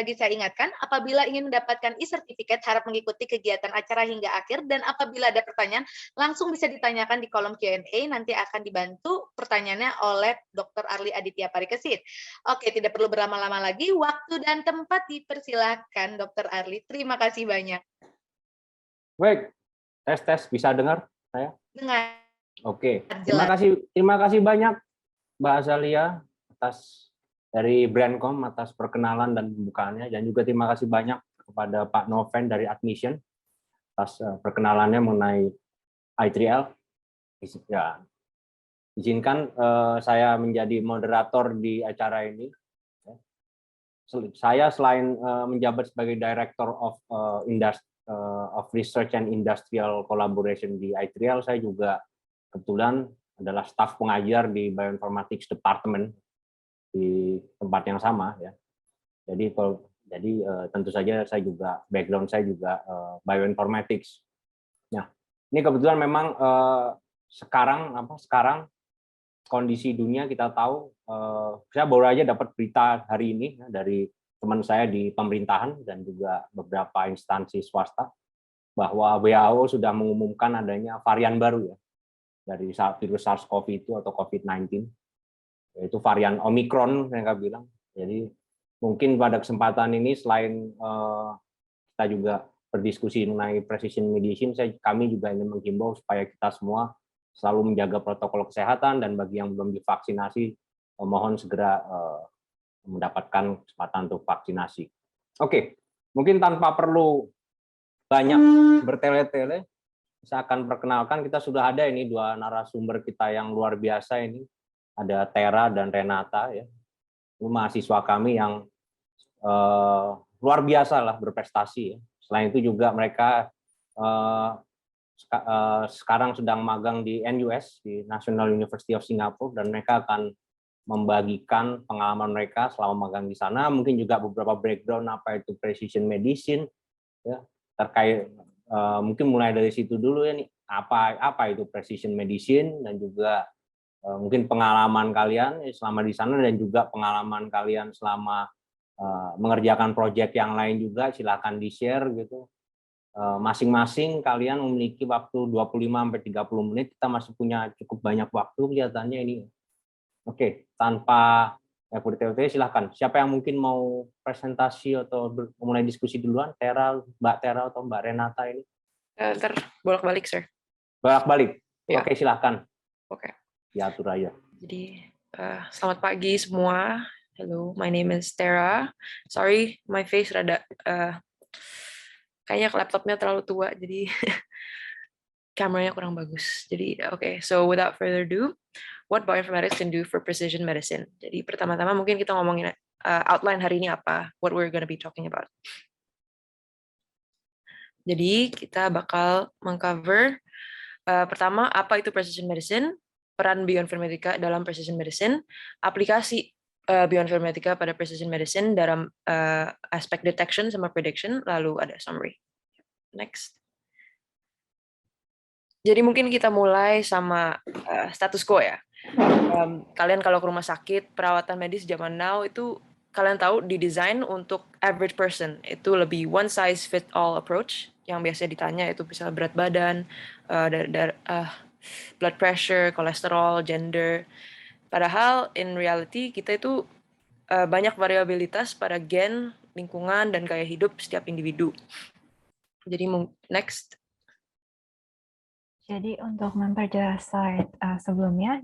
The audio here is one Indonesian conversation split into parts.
lagi saya ingatkan, apabila ingin mendapatkan e-certificate, harap mengikuti kegiatan acara hingga akhir, dan apabila ada pertanyaan, langsung bisa ditanyakan di kolom Q&A, nanti akan dibantu pertanyaannya oleh Dr. Arli Aditya Parikesit. Oke, tidak perlu berlama-lama lagi, waktu dan tempat dipersilahkan Dr. Arli. Terima kasih banyak. Baik, tes bisa dengar saya? Dengar. Oke, Jelas. terima kasih banyak Mbak Azalia dari Brandcom atas perkenalan dan pembukaannya, dan juga terima kasih banyak kepada Pak Noven dari Admission atas perkenalannya mengenai I3L. Ya, izinkan saya menjadi moderator di acara ini. Saya selain menjabat sebagai Director of Research and Industrial Collaboration di I3L, saya juga kebetulan adalah staf pengajar di Bioinformatics Department di tempat yang sama ya. Jadi tentu saja saya juga background saya juga bioinformatics. Nah, ini kebetulan memang sekarang kondisi dunia kita tahu, saya baru aja dapat berita hari ini ya, dari teman saya di pemerintahan dan juga beberapa instansi swasta bahwa WHO sudah mengumumkan adanya varian baru ya dari virus SARS-CoV itu atau COVID-19, yaitu varian Omicron yang saya bilang. Jadi mungkin pada kesempatan ini selain kita juga berdiskusi mengenai precision medicine, kami juga ingin menghimbau supaya kita semua selalu menjaga protokol kesehatan, dan bagi yang belum divaksinasi mohon segera mendapatkan kesempatan untuk vaksinasi. Oke, mungkin tanpa perlu banyak bertele-tele, saya akan perkenalkan, kita sudah ada ini dua narasumber kita yang luar biasa ini. Ada Tera dan Renata ya. Ini mahasiswa kami yang luar biasa lah berprestasi ya. Selain itu juga mereka sekarang sedang magang di NUS, di National University of Singapore, dan mereka akan membagikan pengalaman mereka selama magang di sana, mungkin juga beberapa background apa itu precision medicine ya, terkait mungkin mulai dari situ dulu ya nih, apa itu precision medicine, dan juga mungkin pengalaman kalian selama di sana, dan juga pengalaman kalian selama mengerjakan proyek yang lain juga, silakan di-share gitu. Masing-masing kalian memiliki waktu 25-30 menit, kita masih punya cukup banyak waktu kelihatannya ini. Oke, tanpa bertele-tele silahkan. Siapa yang mungkin mau presentasi atau mulai diskusi duluan? Mbak Tera atau Mbak Renata ini? Ntar bolak-balik, sir. Bolak-balik? Ya. Oke, silahkan. Oke. Diatur aja. Jadi, selamat pagi semua. Hello, my name is Tera. Sorry, my face rada kayaknya laptopnya terlalu tua, jadi kameranya kurang bagus. Jadi, oke. So, without further ado, what bioinformatics can do for precision medicine. Jadi, pertama-tama mungkin kita ngomongin outline hari ini apa, what we're going to be talking about. Jadi, kita bakal mengcover pertama, apa itu precision medicine, peran bioinformatika dalam precision medicine, aplikasi bioinformatika pada precision medicine dalam aspek detection sama prediction, lalu ada summary. Next. Jadi mungkin kita mulai sama status quo ya. Kalian kalau ke rumah sakit, perawatan medis zaman now itu kalian tahu didesain untuk average person. Itu lebih one size fit all approach. Yang biasanya ditanya itu bisa berat badan, blood pressure, kolesterol, gender. Padahal in reality kita itu banyak variabilitas pada gen, lingkungan, dan gaya hidup setiap individu. Jadi next. Jadi untuk memperjelas slide sebelumnya,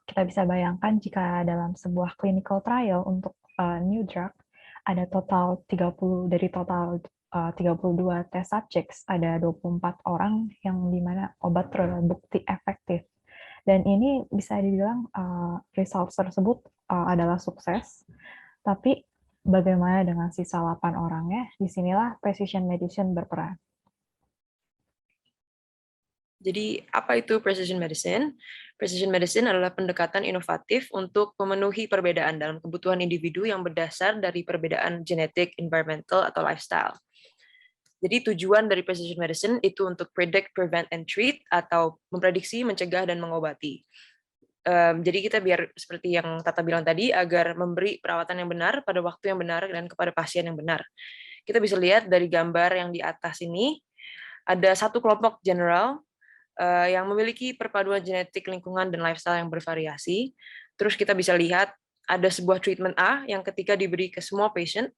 kita bisa bayangkan jika dalam sebuah clinical trial untuk new drug, ada total 30 dari total 32 test subjects, ada 24 orang yang dimana obat terbukti efektif. Dan ini bisa dibilang results tersebut adalah sukses, tapi bagaimana dengan sisa 8 orangnya? Disinilah precision medicine berperan. Jadi, apa itu precision medicine? Precision medicine adalah pendekatan inovatif untuk memenuhi perbedaan dalam kebutuhan individu yang berdasar dari perbedaan genetik, environmental, atau lifestyle. Jadi, tujuan dari precision medicine itu untuk predict, prevent, and treat, atau memprediksi, mencegah, dan mengobati. Jadi kita biar seperti yang Tata bilang tadi, agar memberi perawatan yang benar pada waktu yang benar dan kepada pasien yang benar. Kita bisa lihat dari gambar yang di atas ini, ada satu kelompok general yang memiliki perpaduan genetik, lingkungan, dan lifestyle yang bervariasi. Terus kita bisa lihat ada sebuah treatment A yang ketika diberi ke semua patient,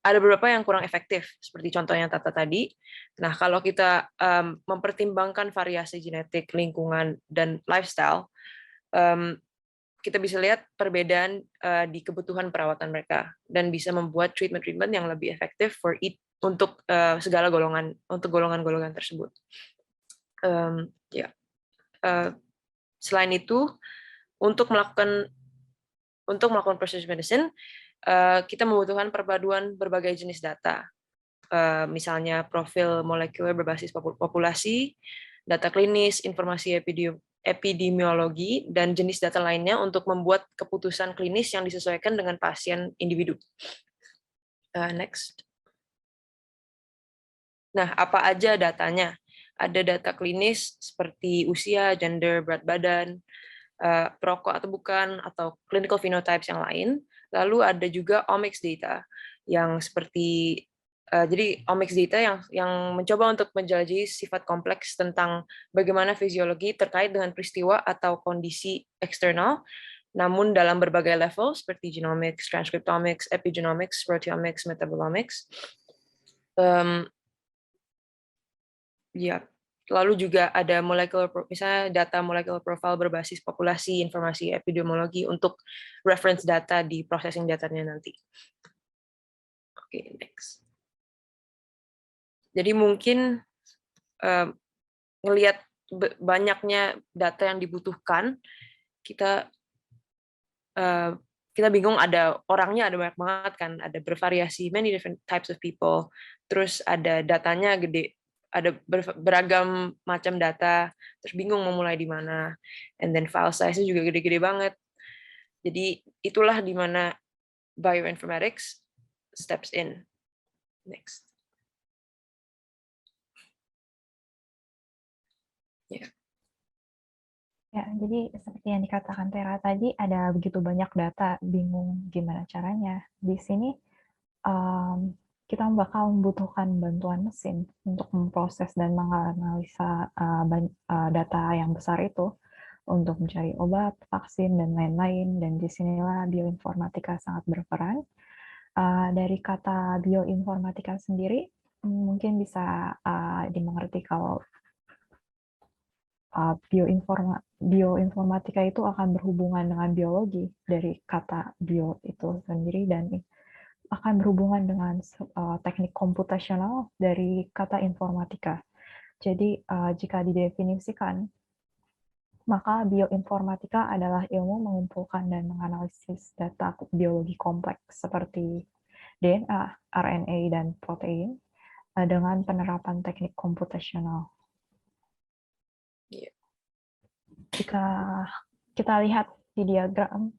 ada beberapa yang kurang efektif, seperti contohnya Tata tadi. Nah, kalau kita mempertimbangkan variasi genetik, lingkungan, dan lifestyle, kita bisa lihat perbedaan di kebutuhan perawatan mereka dan bisa membuat treatment yang lebih efektif untuk segala golongan tersebut. Selain itu, untuk melakukan precision medicine, kita membutuhkan perpaduan berbagai jenis data, misalnya profil molekuler berbasis populasi, data klinis, informasi epidemiologi, dan jenis data lainnya untuk membuat keputusan klinis yang disesuaikan dengan pasien individu. Next. Nah, apa aja datanya? Ada data klinis seperti usia, gender, berat badan, perokok atau bukan, atau clinical phenotypes yang lain. Lalu ada juga omics data yang seperti jadi omics data yang mencoba untuk menjelajahi sifat kompleks tentang bagaimana fisiologi terkait dengan peristiwa atau kondisi eksternal, namun dalam berbagai level seperti genomics, transcriptomics, epigenomics, proteomics, metabolomics. Lalu juga ada misalnya data molecular profile berbasis populasi, informasi epidemiologi untuk reference data di processing datanya nanti. Oke, next. Jadi mungkin ngelihat banyaknya data yang dibutuhkan, kita bingung, ada orangnya ada banyak banget kan, ada bervariasi, many different types of people, terus ada datanya gede, ada beragam macam data, terus bingung mau mulai di mana, and then file size-nya juga gede-gede banget. Jadi itulah di mana bioinformatics steps in. Next. Ya, jadi seperti yang dikatakan Tera tadi, ada begitu banyak data, bingung gimana caranya. Di sini kita bakal membutuhkan bantuan mesin untuk memproses dan menganalisa data yang besar itu untuk mencari obat, vaksin, dan lain-lain. Dan disinilah bioinformatika sangat berperan. Dari kata bioinformatika sendiri, mungkin bisa dimengerti kalau bioinformatika itu akan berhubungan dengan biologi dari kata bio itu sendiri, dan akan berhubungan dengan teknik komputasional dari kata informatika. Jadi jika didefinisikan, maka bioinformatika adalah ilmu mengumpulkan dan menganalisis data biologi kompleks seperti DNA, RNA, dan protein dengan penerapan teknik komputasional. Jika kita lihat di diagram,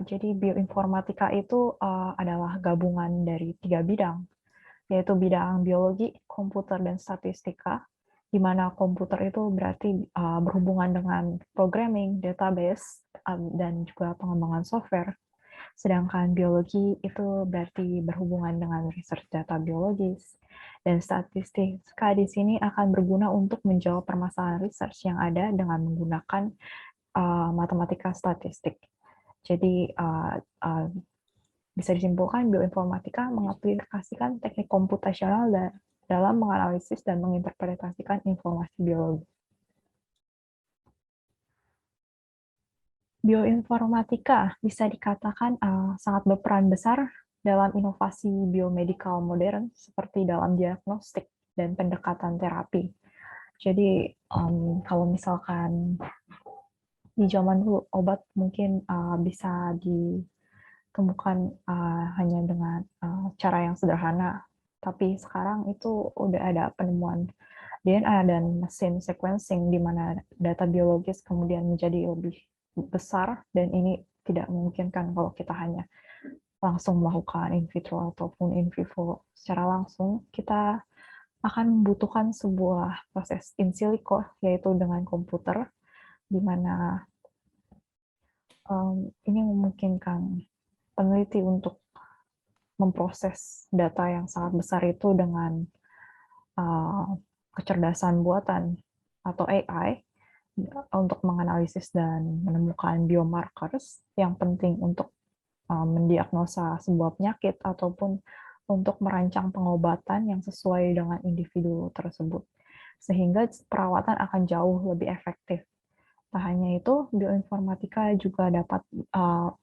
jadi bioinformatika itu adalah gabungan dari 3 bidang, yaitu bidang biologi, komputer, dan statistika, di mana komputer itu berarti berhubungan dengan programming, database, dan juga pengembangan software. Sedangkan biologi itu berarti berhubungan dengan research data biologis, dan statistika di sini akan berguna untuk menjawab permasalahan research yang ada dengan menggunakan matematika statistik. Jadi bisa disimpulkan bioinformatika mengaplikasikan teknik komputasional dalam menganalisis dan menginterpretasikan informasi biologi. Bioinformatika bisa dikatakan sangat berperan besar dalam inovasi biomedikal modern seperti dalam diagnostik dan pendekatan terapi. Jadi kalau misalkan di zaman dulu obat mungkin bisa ditemukan hanya dengan cara yang sederhana, tapi sekarang itu udah ada penemuan DNA dan mesin sequencing di mana data biologis kemudian menjadi lebih besar, dan ini tidak memungkinkan kalau kita hanya langsung melakukan in vitro ataupun in vivo secara langsung. Kita akan membutuhkan sebuah proses in silico, yaitu dengan komputer, di mana ini memungkinkan peneliti untuk memproses data yang sangat besar itu dengan kecerdasan buatan atau AI untuk menganalisis dan menemukan biomarkers yang penting untuk mendiagnosa sebuah penyakit ataupun untuk merancang pengobatan yang sesuai dengan individu tersebut, sehingga perawatan akan jauh lebih efektif. Tak hanya itu, bioinformatika juga dapat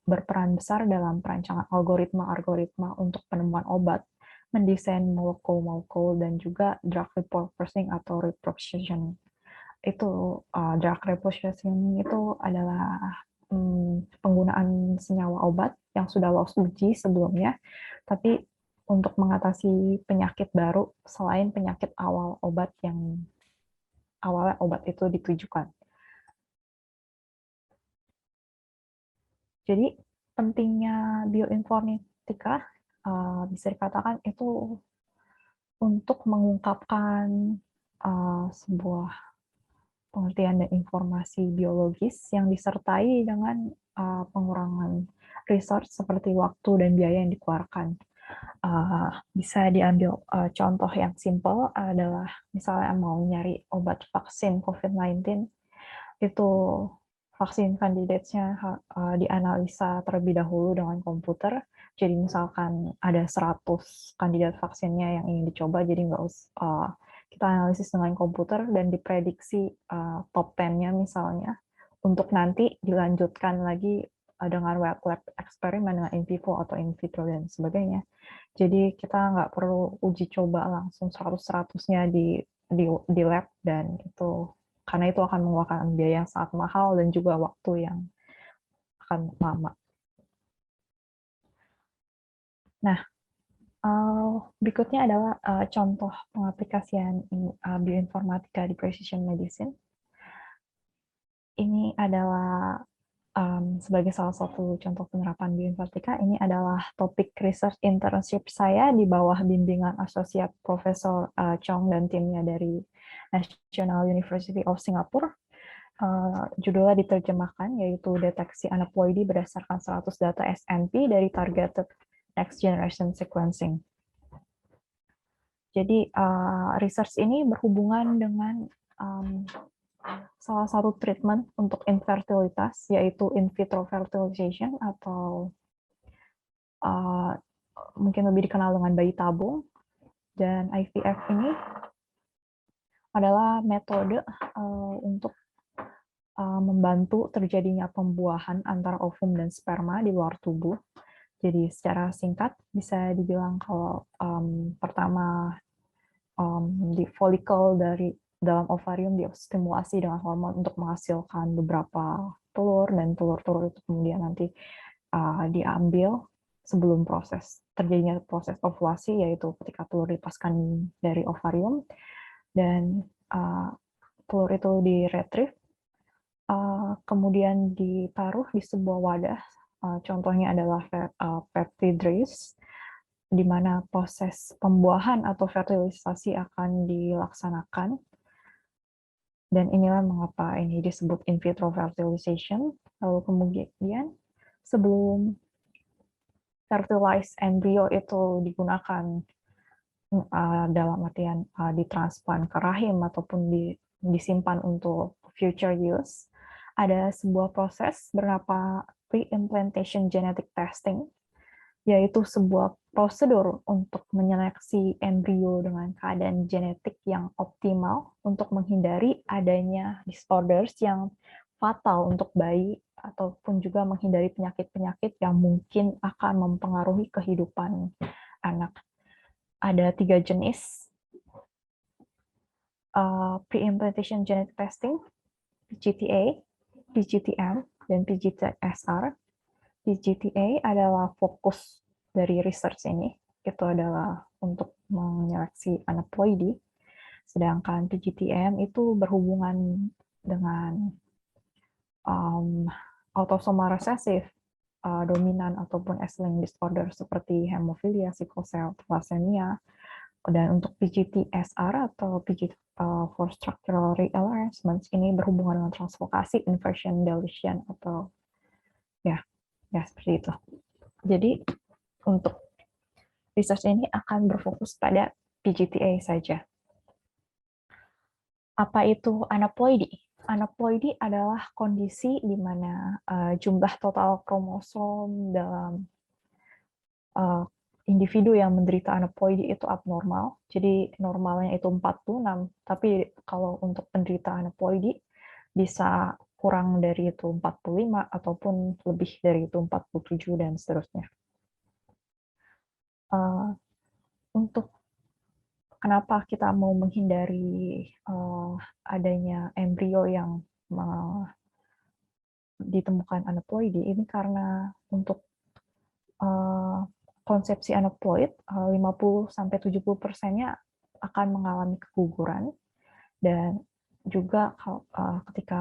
berperan besar dalam perancangan algoritma-algoritma untuk penemuan obat, mendesain molekul-molekul, dan juga drug repurposing atau repositioning. Itu drug repositioning itu adalah penggunaan senyawa obat yang sudah lolos uji sebelumnya, tapi untuk mengatasi penyakit baru selain penyakit awal obat yang awalnya obat itu ditujukan. Jadi pentingnya bioinformatika bisa dikatakan itu untuk mengungkapkan sebuah pengertian dan informasi biologis yang disertai dengan pengurangan research seperti waktu dan biaya yang dikeluarkan. Bisa diambil contoh yang simpel adalah misalnya mau nyari obat vaksin COVID-19, itu vaksin kandidatnya dianalisa terlebih dahulu dengan komputer. Jadi misalkan ada 100 kandidat vaksinnya yang ingin dicoba, jadi nggak usah kita analisis dengan komputer dan diprediksi top 10-nya misalnya, untuk nanti dilanjutkan lagi dengan wet lab eksperimen dengan in vivo atau in vitro dan sebagainya. Jadi kita nggak perlu uji coba langsung 100-100-nya di lab, dan itu karena itu akan mengeluarkan biaya yang sangat mahal dan juga waktu yang akan lama. Nah, berikutnya adalah contoh pengaplikasian bioinformatika di precision medicine. Ini adalah sebagai salah satu contoh penerapan bioinformatika. Ini adalah topik research internship saya di bawah bimbingan asosiat Profesor Chong dan timnya dari National University of Singapore. Judulnya diterjemahkan, yaitu deteksi aneuploidi berdasarkan 100 data SNP dari targeted next generation sequencing. Jadi research ini berhubungan dengan salah satu treatment untuk infertilitas, yaitu in vitro fertilization atau mungkin lebih dikenal dengan bayi tabung. Dan IVF ini adalah metode untuk membantu terjadinya pembuahan antara ovum dan sperma di luar tubuh. Jadi secara singkat bisa dibilang kalau pertama di folikel dari dalam ovarium distimulasi dengan hormon untuk menghasilkan beberapa telur, dan telur-telur itu kemudian nanti diambil sebelum terjadinya proses ovulasi, yaitu ketika telur dilepaskan dari ovarium, dan telur itu diretrieve, kemudian ditaruh di sebuah wadah, contohnya adalah petri-dish, di mana proses pembuahan atau fertilisasi akan dilaksanakan. Dan inilah mengapa ini disebut in vitro fertilization. Lalu kemudian sebelum fertilized embryo itu digunakan dalam artian ditransplant ke rahim ataupun disimpan untuk future use, ada sebuah proses bernama pre-implantation genetic testing, yaitu sebuah prosedur untuk menyeleksi embrio dengan keadaan genetik yang optimal untuk menghindari adanya disorders yang fatal untuk bayi, ataupun juga menghindari penyakit-penyakit yang mungkin akan mempengaruhi kehidupan anak. Ada 3 jenis pre-implantation genetic testing, PGTA, PGTM, dan PGTSR. PGTA adalah fokus dari research ini, itu adalah untuk menyeleksi aneuploidi, sedangkan PGTM itu berhubungan dengan autosomal resesif, dominan ataupun X-linked disorder seperti hemofilia, sickle cell, thalassemia. Dan untuk PGTSR atau PGT for structural rearrangements ini berhubungan dengan translokasi, inversion, deletion, atau Ya, seperti itu. Jadi untuk research ini akan berfokus pada PGTA saja. Apa itu aneuploidy? Aneuploidy adalah kondisi di mana jumlah total kromosom dalam individu yang menderita aneuploidy itu abnormal. Jadi normalnya itu 46, tapi kalau untuk penderita aneuploidy bisa kurang dari itu 45 ataupun lebih dari itu 47 dan seterusnya. Untuk kenapa kita mau menghindari adanya embrio yang ditemukan aneuploidy ini karena untuk konsepsi aneuploid 50-70%-nya akan mengalami keguguran, dan juga ketika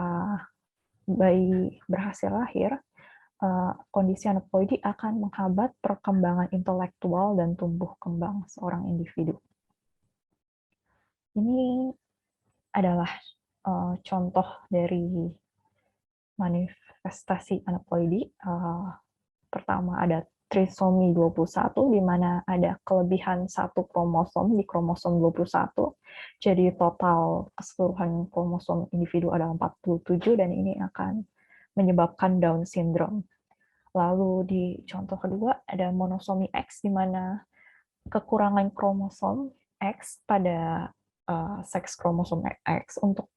bayi berhasil lahir, kondisi aneuploidy akan menghambat perkembangan intelektual dan tumbuh kembang seorang individu. Ini adalah contoh dari manifestasi aneuploidy. Pertama ada trisomi 21, di mana ada kelebihan satu kromosom di kromosom 21. Jadi total keseluruhan kromosom individu adalah 47, dan ini akan menyebabkan Down syndrome. Lalu di contoh kedua ada monosomi X, di mana kekurangan kromosom X pada seks kromosom X untuk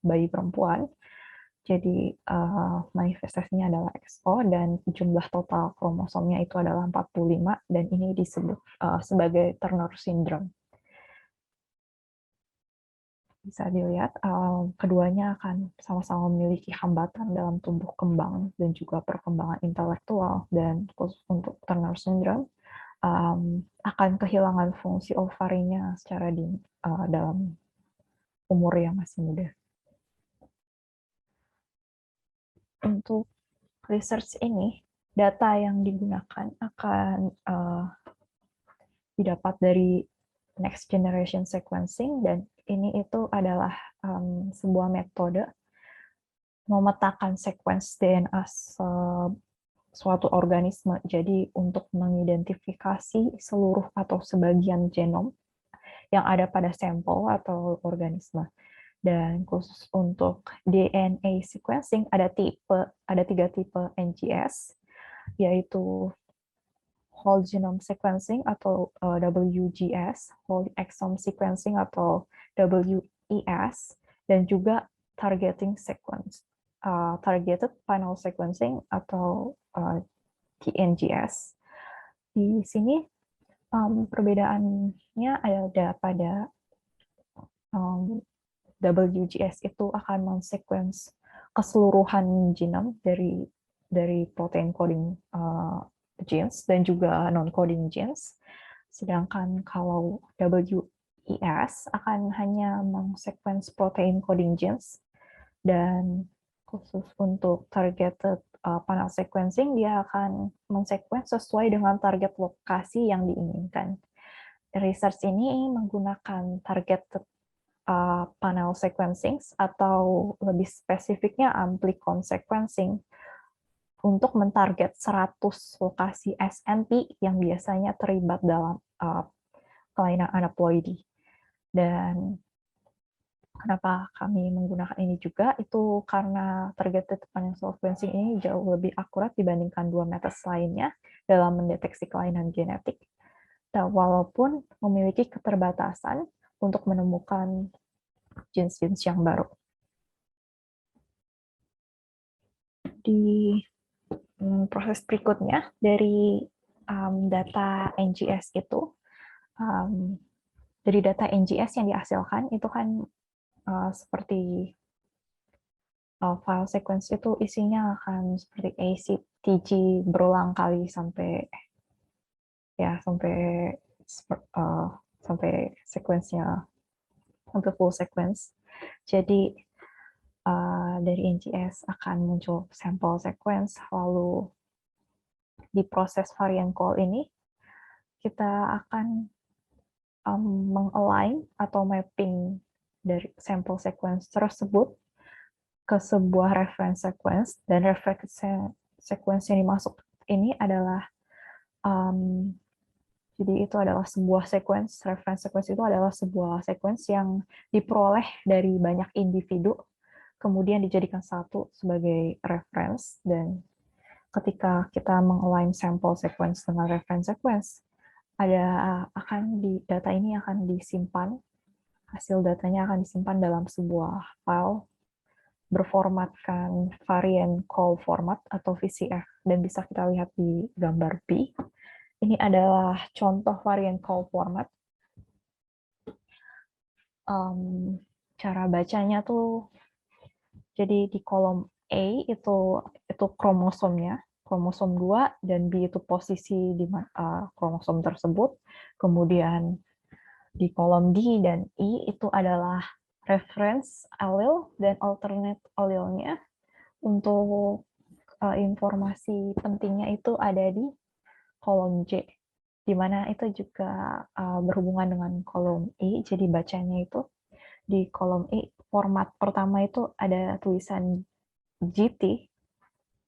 bayi perempuan. Jadi manifestasinya adalah XO, dan jumlah total kromosomnya itu adalah 45, dan ini disebut sebagai Turner syndrome. Bisa dilihat keduanya akan sama-sama memiliki hambatan dalam tumbuh kembang dan juga perkembangan intelektual, dan khusus untuk Turner syndrome akan kehilangan fungsi ovarinya secara dalam umur yang masih muda. Untuk research ini, data yang digunakan akan didapat dari next generation sequencing, dan ini itu adalah sebuah metode memetakan sequence DNA suatu organisme. Jadi untuk mengidentifikasi seluruh atau sebagian genom yang ada pada sampel atau organisme. Dan khusus untuk DNA sequencing ada 3 tipe NGS, yaitu whole genome sequencing atau WGS, whole exome sequencing atau WES, dan juga targeting sequence, targeted panel sequencing atau TNGS. Di sini perbedaannya ada pada WGS itu akan men-sequence keseluruhan genom dari protein coding genes dan juga non-coding genes. Sedangkan kalau WES akan hanya men-sequence protein coding genes, dan khusus untuk targeted panel sequencing dia akan men-sequence sesuai dengan target lokasi yang diinginkan. Research ini menggunakan targeted panel sequencing atau lebih spesifiknya amplicon sequencing untuk mentarget 100 lokasi SNP yang biasanya terlibat dalam kelainan aneuploidy. Dan kenapa kami menggunakan ini juga, itu karena targeted panel sequencing ini jauh lebih akurat dibandingkan dua metode lainnya dalam mendeteksi kelainan genetik, dan walaupun memiliki keterbatasan untuk menemukan jenis-jenis yang baru. Di proses berikutnya, dari data NGS itu, dari data NGS yang dihasilkan, itu kan seperti file sequence itu isinya akan seperti ACTG berulang kali sampai sequence-nya sampai full sequence. Jadi dari NGS akan muncul sampel sequence, lalu di proses variant call ini kita akan meng-align atau mapping dari sampel sequence tersebut ke sebuah reference sequence, dan reference sequence yang dimasuk ini adalah jadi itu adalah sebuah sequence, reference sequence itu adalah sebuah sequence yang diperoleh dari banyak individu, kemudian dijadikan satu sebagai reference, dan ketika kita mengalign sampel sequence dengan reference sequence, data ini akan disimpan, hasil datanya akan disimpan dalam sebuah file berformatkan variant call format atau VCF, dan bisa kita lihat di gambar B. Ini adalah contoh variant call format. Cara bacanya tuh, jadi di kolom A itu kromosomnya, kromosom 2, dan B itu posisi di kromosom tersebut. Kemudian di kolom D dan E itu adalah reference allele dan alternate allele-nya. Untuk informasi pentingnya itu ada di kolom J, di mana itu juga berhubungan dengan kolom E. Jadi bacanya itu di kolom E, format pertama itu ada tulisan GT,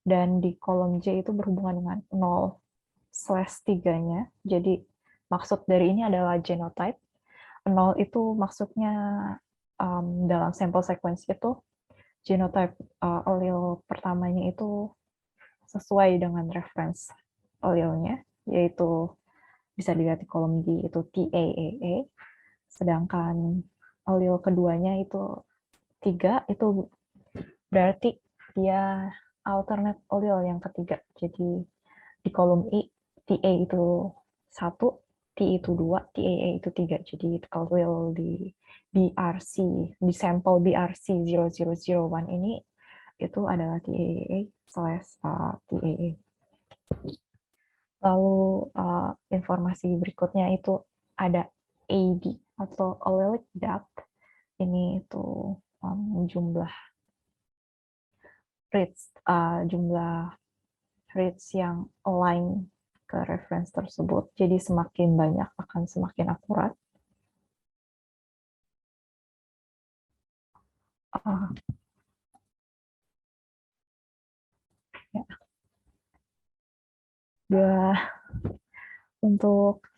dan di kolom J itu berhubungan dengan 0/3-nya. Jadi maksud dari ini adalah genotype. 0 itu maksudnya dalam sampel sequence itu genotype allele pertamanya itu sesuai dengan reference allele-nya, yaitu bisa dilihat di kolom D itu TAAA, sedangkan allele keduanya itu 3, itu berarti dia alternate allele yang ketiga. Jadi di kolom E, TA itu 1, T itu 2, TAA itu 3. Jadi allele di BRC, di sampel BRC 0001 ini itu adalah TAA/TAA. Lalu informasi berikutnya itu ada AD atau allelic depth. Ini itu jumlah reads yang align ke reference tersebut. Jadi semakin banyak akan semakin akurat.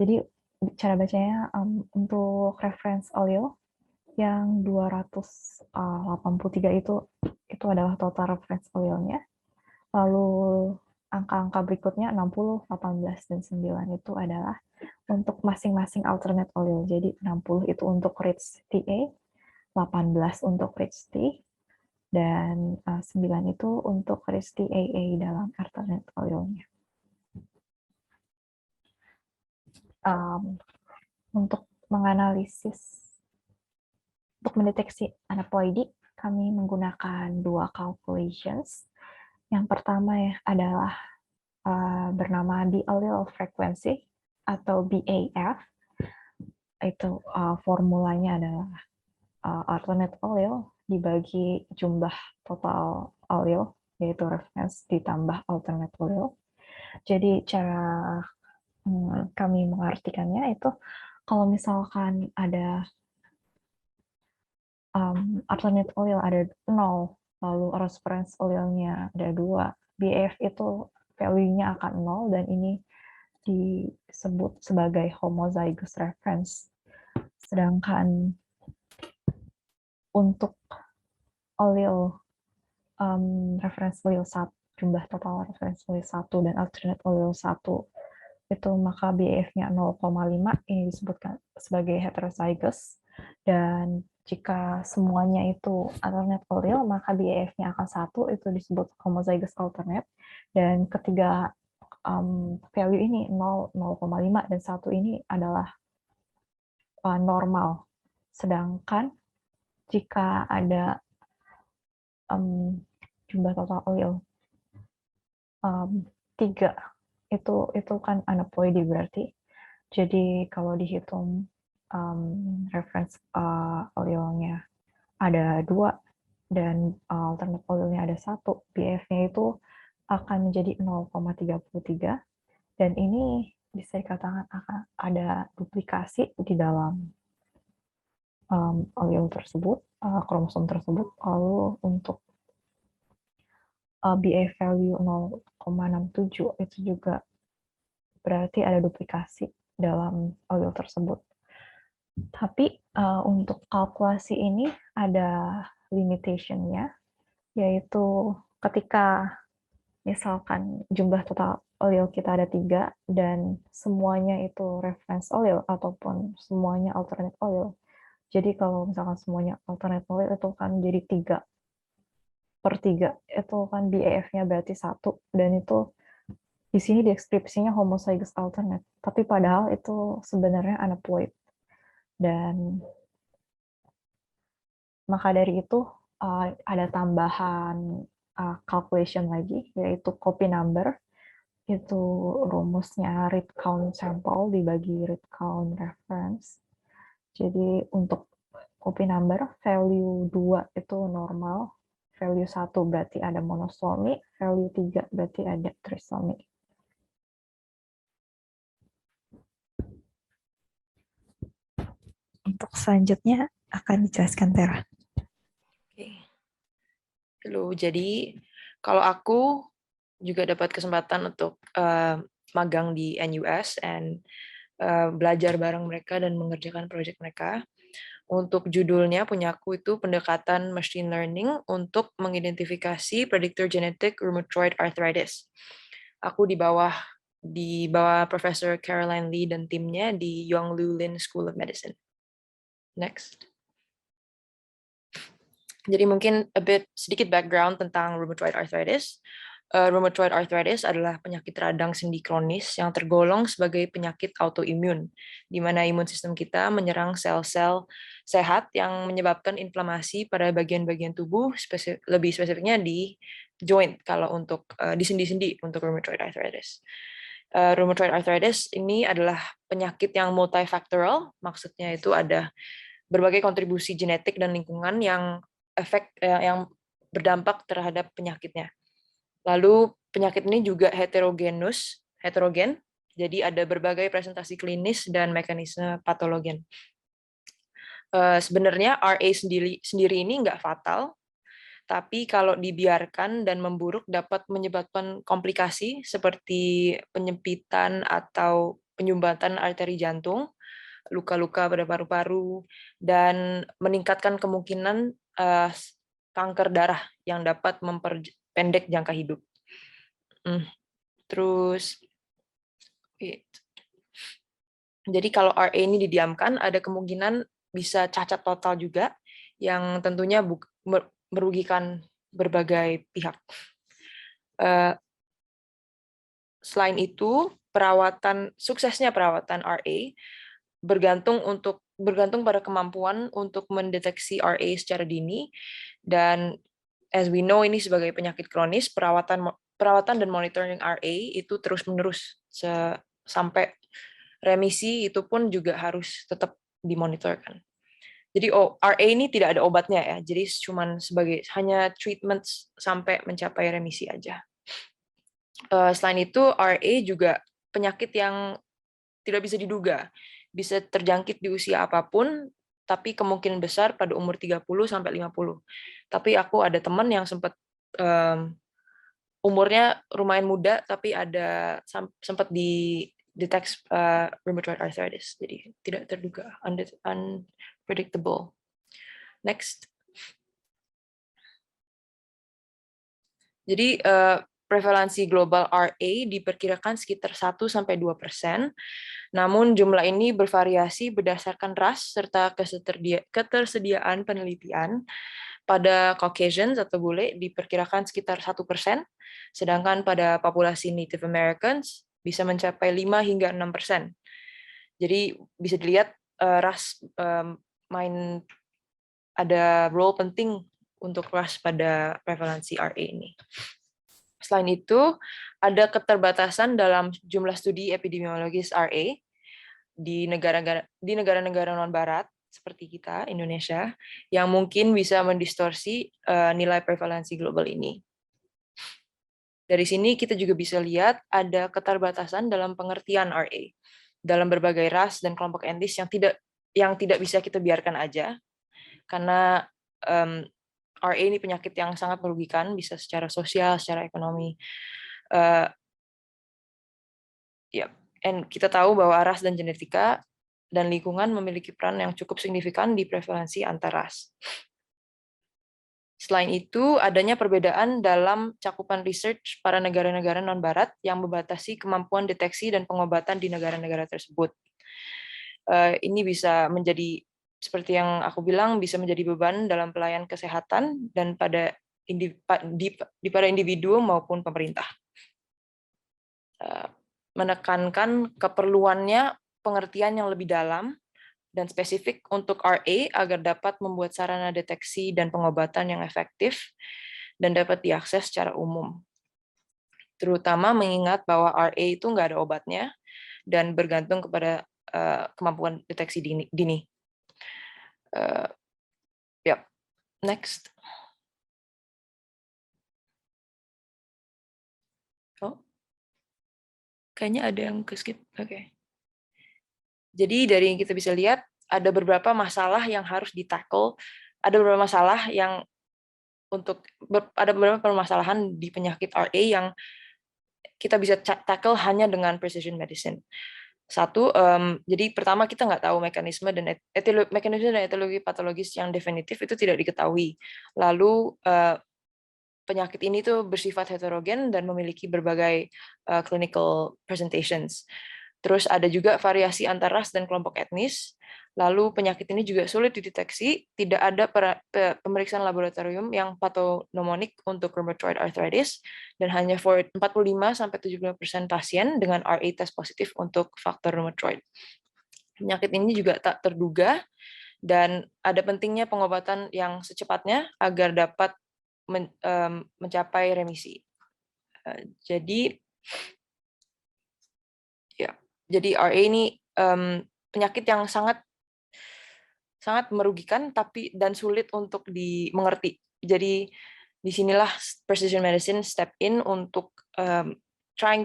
Jadi cara bacanya untuk reference allele yang 283 itu adalah total reference allele-nya. Lalu angka-angka berikutnya 60, 18, dan 9 itu adalah untuk masing-masing alternate allele. Jadi 60 itu untuk reads TA, 18 untuk reads T, dan 9 itu untuk reads TAA dalam alternate allele-nya. Untuk mendeteksi aneuploidy, kami menggunakan 2 calculations. Yang pertama adalah bernama B-allele frequency atau BAF. Itu formulanya adalah alternate allele dibagi jumlah total allele, yaitu reference ditambah alternate allele. Jadi cara kami mengartikannya itu, kalau misalkan ada alternate allele ada 0, lalu reference allele-nya ada 2, BAF itu value-nya akan 0, dan ini disebut sebagai homozygous reference. Sedangkan untuk allele reference allele 1, jumlah total reference allele 1 dan alternate allele 1 itu maka BAF-nya 0,5, ini disebutkan sebagai heterozygous, dan jika semuanya itu alternate allele maka BAF-nya akan 1, itu disebut homozygous alternate, dan ketiga value ini 0, 0,5, dan 1 ini adalah normal. Sedangkan jika ada jumlah total allele 3, itu kan aneuploidy berarti. Jadi kalau dihitung reference allele-nya ada 2 dan alternate allele-nya ada 1, BF-nya itu akan menjadi 0,33, dan ini bisa dikatakan akan ada duplikasi di dalam allele tersebut, kromosom tersebut. Lalu untuk BA value 0,67 itu juga berarti ada duplikasi dalam allele tersebut. Tapi untuk kalkulasi ini ada limitation-nya, yaitu ketika misalkan jumlah total allele kita ada 3 dan semuanya itu reference allele ataupun semuanya alternate allele. Jadi kalau misalkan semuanya alternate allele itu kan jadi 3/3, itu kan BAF-nya berarti 1, dan itu di sini deskripsinya homozygous alternate, tapi padahal itu sebenarnya aneuploid. Dan maka dari itu ada tambahan calculation lagi, yaitu copy number. Itu rumusnya read count sample dibagi read count reference. Jadi untuk copy number, value 2 itu normal, value 1 berarti ada monosomi, value 3 berarti ada trisomi. Untuk selanjutnya akan dijelaskan Tera. Oke. Halo, jadi kalau aku juga dapat kesempatan untuk magang di NUS and belajar bareng mereka dan mengerjakan proyek mereka. Untuk judulnya punya aku itu pendekatan machine learning untuk mengidentifikasi predictor genetic rheumatoid arthritis. Aku di bawah Profesor Caroline Lee dan timnya di Yonglyu Lin School of Medicine. Next. Jadi mungkin sedikit background tentang rheumatoid arthritis. Rheumatoid arthritis adalah penyakit radang sendi kronis yang tergolong sebagai penyakit autoimun, di mana imun sistem kita menyerang sel-sel sehat yang menyebabkan inflamasi pada bagian-bagian tubuh, lebih spesifiknya di joint kalau untuk di sendi-sendi untuk rheumatoid arthritis. Rheumatoid arthritis ini adalah penyakit yang multifactorial, maksudnya itu ada berbagai kontribusi genetik dan lingkungan yang yang berdampak terhadap penyakitnya. Lalu penyakit ini juga heterogen, jadi ada berbagai presentasi klinis dan mekanisme patologen. Sebenarnya RA sendiri ini nggak fatal, tapi kalau dibiarkan dan memburuk dapat menyebabkan komplikasi seperti penyempitan atau penyumbatan arteri jantung, luka-luka pada paru-paru, dan meningkatkan kemungkinan kanker darah yang dapat memperpendek jangka hidup. Terus, jadi kalau RA ini didiamkan, ada kemungkinan bisa cacat total juga, yang tentunya merugikan berbagai pihak. Selain itu, suksesnya perawatan RA bergantung pada kemampuan untuk mendeteksi RA secara dini, dan as we know ini sebagai penyakit kronis, perawatan dan monitoring RA itu terus-menerus sampai remisi, itu pun juga harus tetap dimonitorkan. Jadi RA ini tidak ada obatnya ya, jadi hanya treatment sampai mencapai remisi aja. Selain itu, RA juga penyakit yang tidak bisa diduga, bisa terjangkit di usia apapun, tapi kemungkinan besar pada umur 30-50. Tapi aku ada teman yang sempat umurnya lumayan muda, tapi sempat dideteksi rheumatoid arthritis, jadi tidak terduga, unpredictable. Next. Jadi prevalensi global RA diperkirakan sekitar 1-2%, namun jumlah ini bervariasi berdasarkan ras serta ketersediaan penelitian. Pada Caucasians atau bule diperkirakan sekitar 1%, sedangkan pada populasi Native Americans bisa mencapai 5-6%. Jadi bisa dilihat ras ada role penting untuk ras pada prevalensi RA ini. Selain itu, ada keterbatasan dalam jumlah studi epidemiologis RA di negara-negara non-barat seperti kita, Indonesia, yang mungkin bisa mendistorsi nilai prevalensi global ini. Dari sini kita juga bisa lihat ada keterbatasan dalam pengertian RA dalam berbagai ras dan kelompok etnis yang tidak bisa kita biarkan aja, karena RA ini penyakit yang sangat merugikan, bisa secara sosial, secara ekonomi. Dan kita tahu bahwa ras dan genetika dan lingkungan memiliki peran yang cukup signifikan di prevalensi antar ras. Selain itu, adanya perbedaan dalam cakupan research para negara-negara non-barat yang membatasi kemampuan deteksi dan pengobatan di negara-negara tersebut. Ini bisa menjadi, seperti yang aku bilang, bisa menjadi beban dalam pelayanan kesehatan dan pada individu maupun pemerintah. Menekankan keperluannya pengertian yang lebih dalam dan spesifik untuk RA agar dapat membuat sarana deteksi dan pengobatan yang efektif dan dapat diakses secara umum. Terutama mengingat bahwa RA itu nggak ada obatnya dan bergantung kepada kemampuan deteksi dini. Next. Oh, kayaknya ada yang ke-skip. Oke. Jadi dari yang kita bisa lihat, ada beberapa masalah yang harus di-tackle, ada beberapa masalah yang ada beberapa permasalahan di penyakit RA yang kita bisa tackle hanya dengan precision medicine. Satu, jadi pertama kita nggak tahu mekanisme dan etiologi patologis yang definitif itu tidak diketahui. Lalu penyakit ini tuh bersifat heterogen dan memiliki berbagai clinical presentations. Terus ada juga variasi antar ras dan kelompok etnis. Lalu penyakit ini juga sulit dideteksi, tidak ada pemeriksaan laboratorium yang patognomonik untuk rheumatoid arthritis, dan hanya 45-75% pasien dengan RA test positif untuk faktor rheumatoid. Penyakit ini juga tak terduga, dan ada pentingnya pengobatan yang secepatnya agar dapat mencapai remisi. Jadi RA ini penyakit yang sangat merugikan dan sulit untuk dimengerti. Jadi disinilah precision medicine step in untuk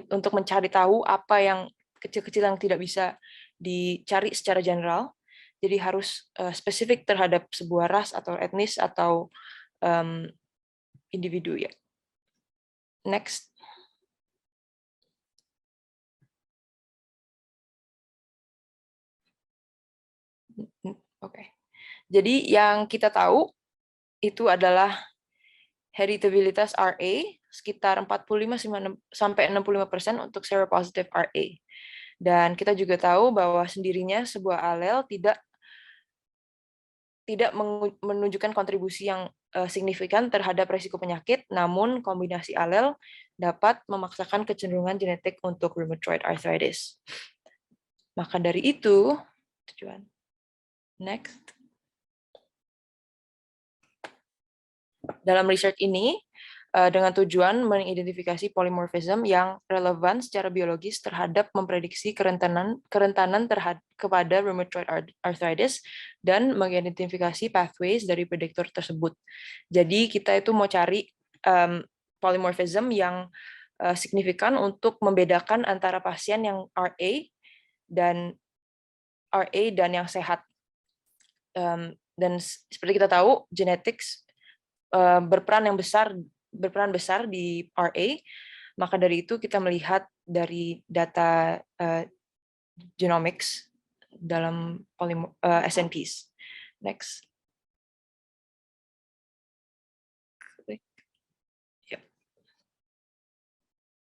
untuk mencari tahu apa yang kecil-kecil yang tidak bisa dicari secara general. Jadi harus spesifik terhadap sebuah ras atau etnis atau individu ya. Next. Oke. Jadi yang kita tahu itu adalah heritabilitas RA sekitar 45-65% untuk seropositif RA. Dan kita juga tahu bahwa sendirinya sebuah alel tidak menunjukkan kontribusi yang signifikan terhadap risiko penyakit, namun kombinasi alel dapat memaksakan kecenderungan genetik untuk rheumatoid arthritis. Maka dari itu, next. Dalam research ini, dengan tujuan mengidentifikasi polymorphism yang relevan secara biologis terhadap memprediksi kerentanan kepada rheumatoid arthritis dan mengidentifikasi pathways dari prediktor tersebut. Jadi kita itu mau cari polymorphism yang signifikan untuk membedakan antara pasien yang RA dan yang sehat. Dan seperti kita tahu, genetics berperan besar di RA, maka dari itu kita melihat dari data genomics dalam SNPs. Next.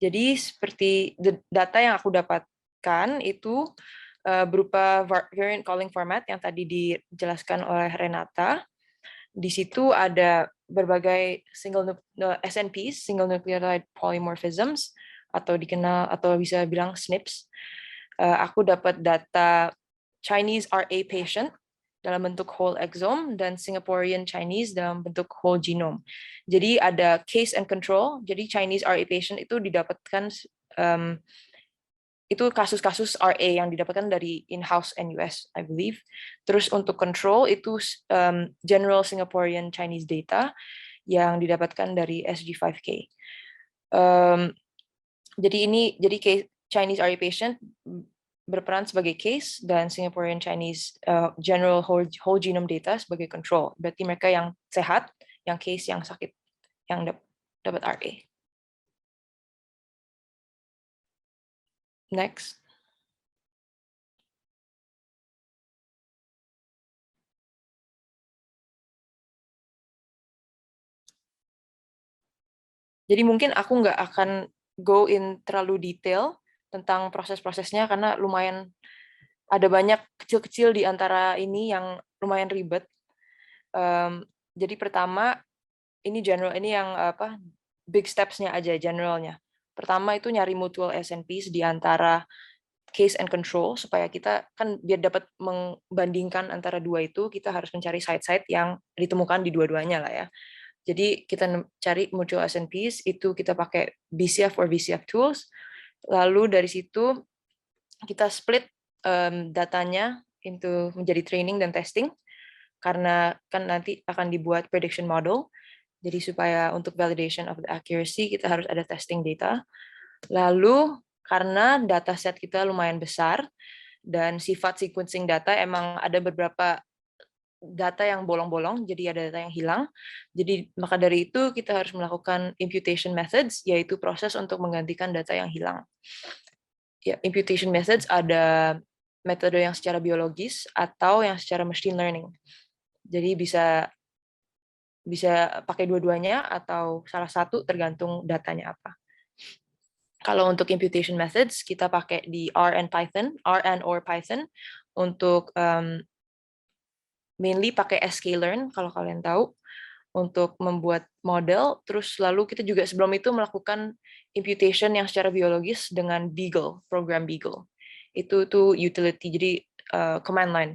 Jadi seperti data yang aku dapatkan itu berupa variant calling format yang tadi dijelaskan oleh Renata. Di situ ada berbagai SNPs, single nucleotide polymorphisms, atau dikenal atau bisa bilang SNPs. Aku dapat data Chinese RA patient dalam bentuk whole exome dan Singaporean Chinese dalam bentuk whole genome. Jadi ada case and control. Jadi Chinese RA patient itu didapatkan itu kasus-kasus RA yang didapatkan dari in-house and US, I believe. Terus untuk control itu general Singaporean Chinese data yang didapatkan dari SG5K. Jadi Chinese RA patient berperan sebagai case dan Singaporean Chinese general whole genome data sebagai control. Berarti mereka yang sehat, yang case yang sakit yang dapat RA. Next. Jadi mungkin aku nggak akan go in terlalu detail tentang proses-prosesnya karena lumayan ada banyak kecil-kecil di antara ini yang lumayan ribet. Jadi pertama ini general, ini yang big steps-nya aja, generalnya. Pertama itu nyari mutual SNPs di antara case and control supaya kita kan biar dapat membandingkan antara dua itu kita harus mencari site-site yang ditemukan di dua-duanya lah ya. Jadi kita cari mutual SNPs, itu kita pakai BCF or VCF tools. Lalu dari situ kita split datanya menjadi training dan testing, karena kan nanti akan dibuat prediction model. Jadi supaya untuk validation of the accuracy kita harus ada testing data. Lalu karena dataset kita lumayan besar dan sifat sequencing data emang ada beberapa data yang bolong-bolong, jadi ada data yang hilang. Jadi maka dari itu kita harus melakukan imputation methods, yaitu proses untuk menggantikan data yang hilang. Ya, imputation methods ada metode yang secara biologis atau yang secara machine learning. Jadi bisa pakai dua-duanya atau salah satu tergantung datanya apa. Kalau untuk imputation methods kita pakai di R and or Python untuk mainly pakai sklearn kalau kalian tahu untuk membuat model. Terus lalu kita juga sebelum itu melakukan imputation yang secara biologis dengan Beagle, program Beagle. Itu tuh utility, jadi command line.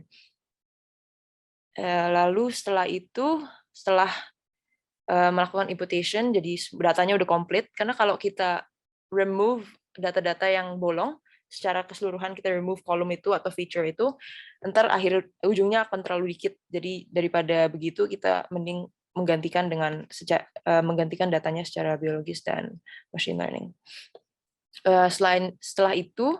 Lalu setelah itu, setelah melakukan imputation, jadi datanya udah komplit. Karena kalau kita remove data-data yang bolong, secara keseluruhan kita remove kolom itu atau feature itu, ntar ujungnya akan terlalu dikit. Jadi daripada begitu kita mending menggantikan menggantikan datanya secara biologis dan machine learning. Setelah itu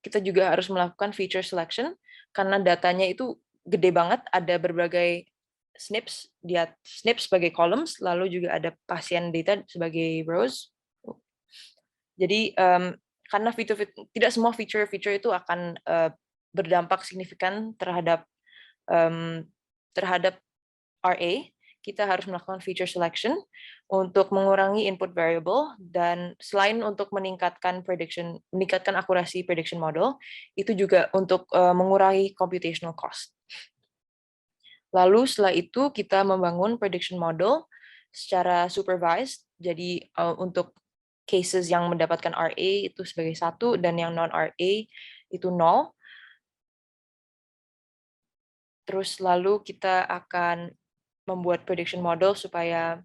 kita juga harus melakukan feature selection karena datanya itu gede banget, ada berbagai SNPs sebagai columns, lalu juga ada pasien data sebagai rows. Jadi karena tidak semua feature itu akan berdampak signifikan terhadap RA, kita harus melakukan feature selection untuk mengurangi input variable, dan selain untuk meningkatkan akurasi prediction model, itu juga untuk mengurangi computational cost. Lalu setelah itu kita membangun prediction model secara supervised, jadi untuk cases yang mendapatkan RA itu sebagai 1 dan yang non-RA itu 0. Terus lalu kita akan membuat prediction model supaya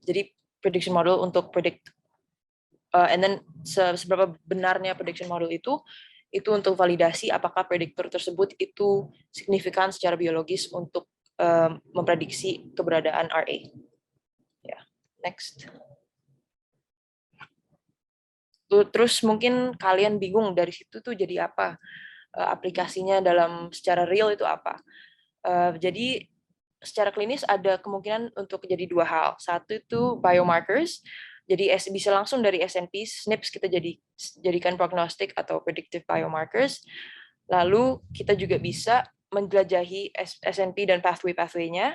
jadi prediction model untuk predict and then seberapa benarnya prediction model itu untuk validasi apakah prediktor tersebut itu signifikan secara biologis untuk memprediksi keberadaan RA. Ya, next. Terus mungkin kalian bingung dari situ tuh jadi apa? Aplikasinya secara real itu apa? Jadi secara klinis ada kemungkinan untuk jadi dua hal. Satu itu biomarkers, jadi bisa langsung dari SNPs, SNPs kita jadikan prognostic atau predictive biomarkers. Lalu kita juga bisa menjelajahi SNP dan pathway-nya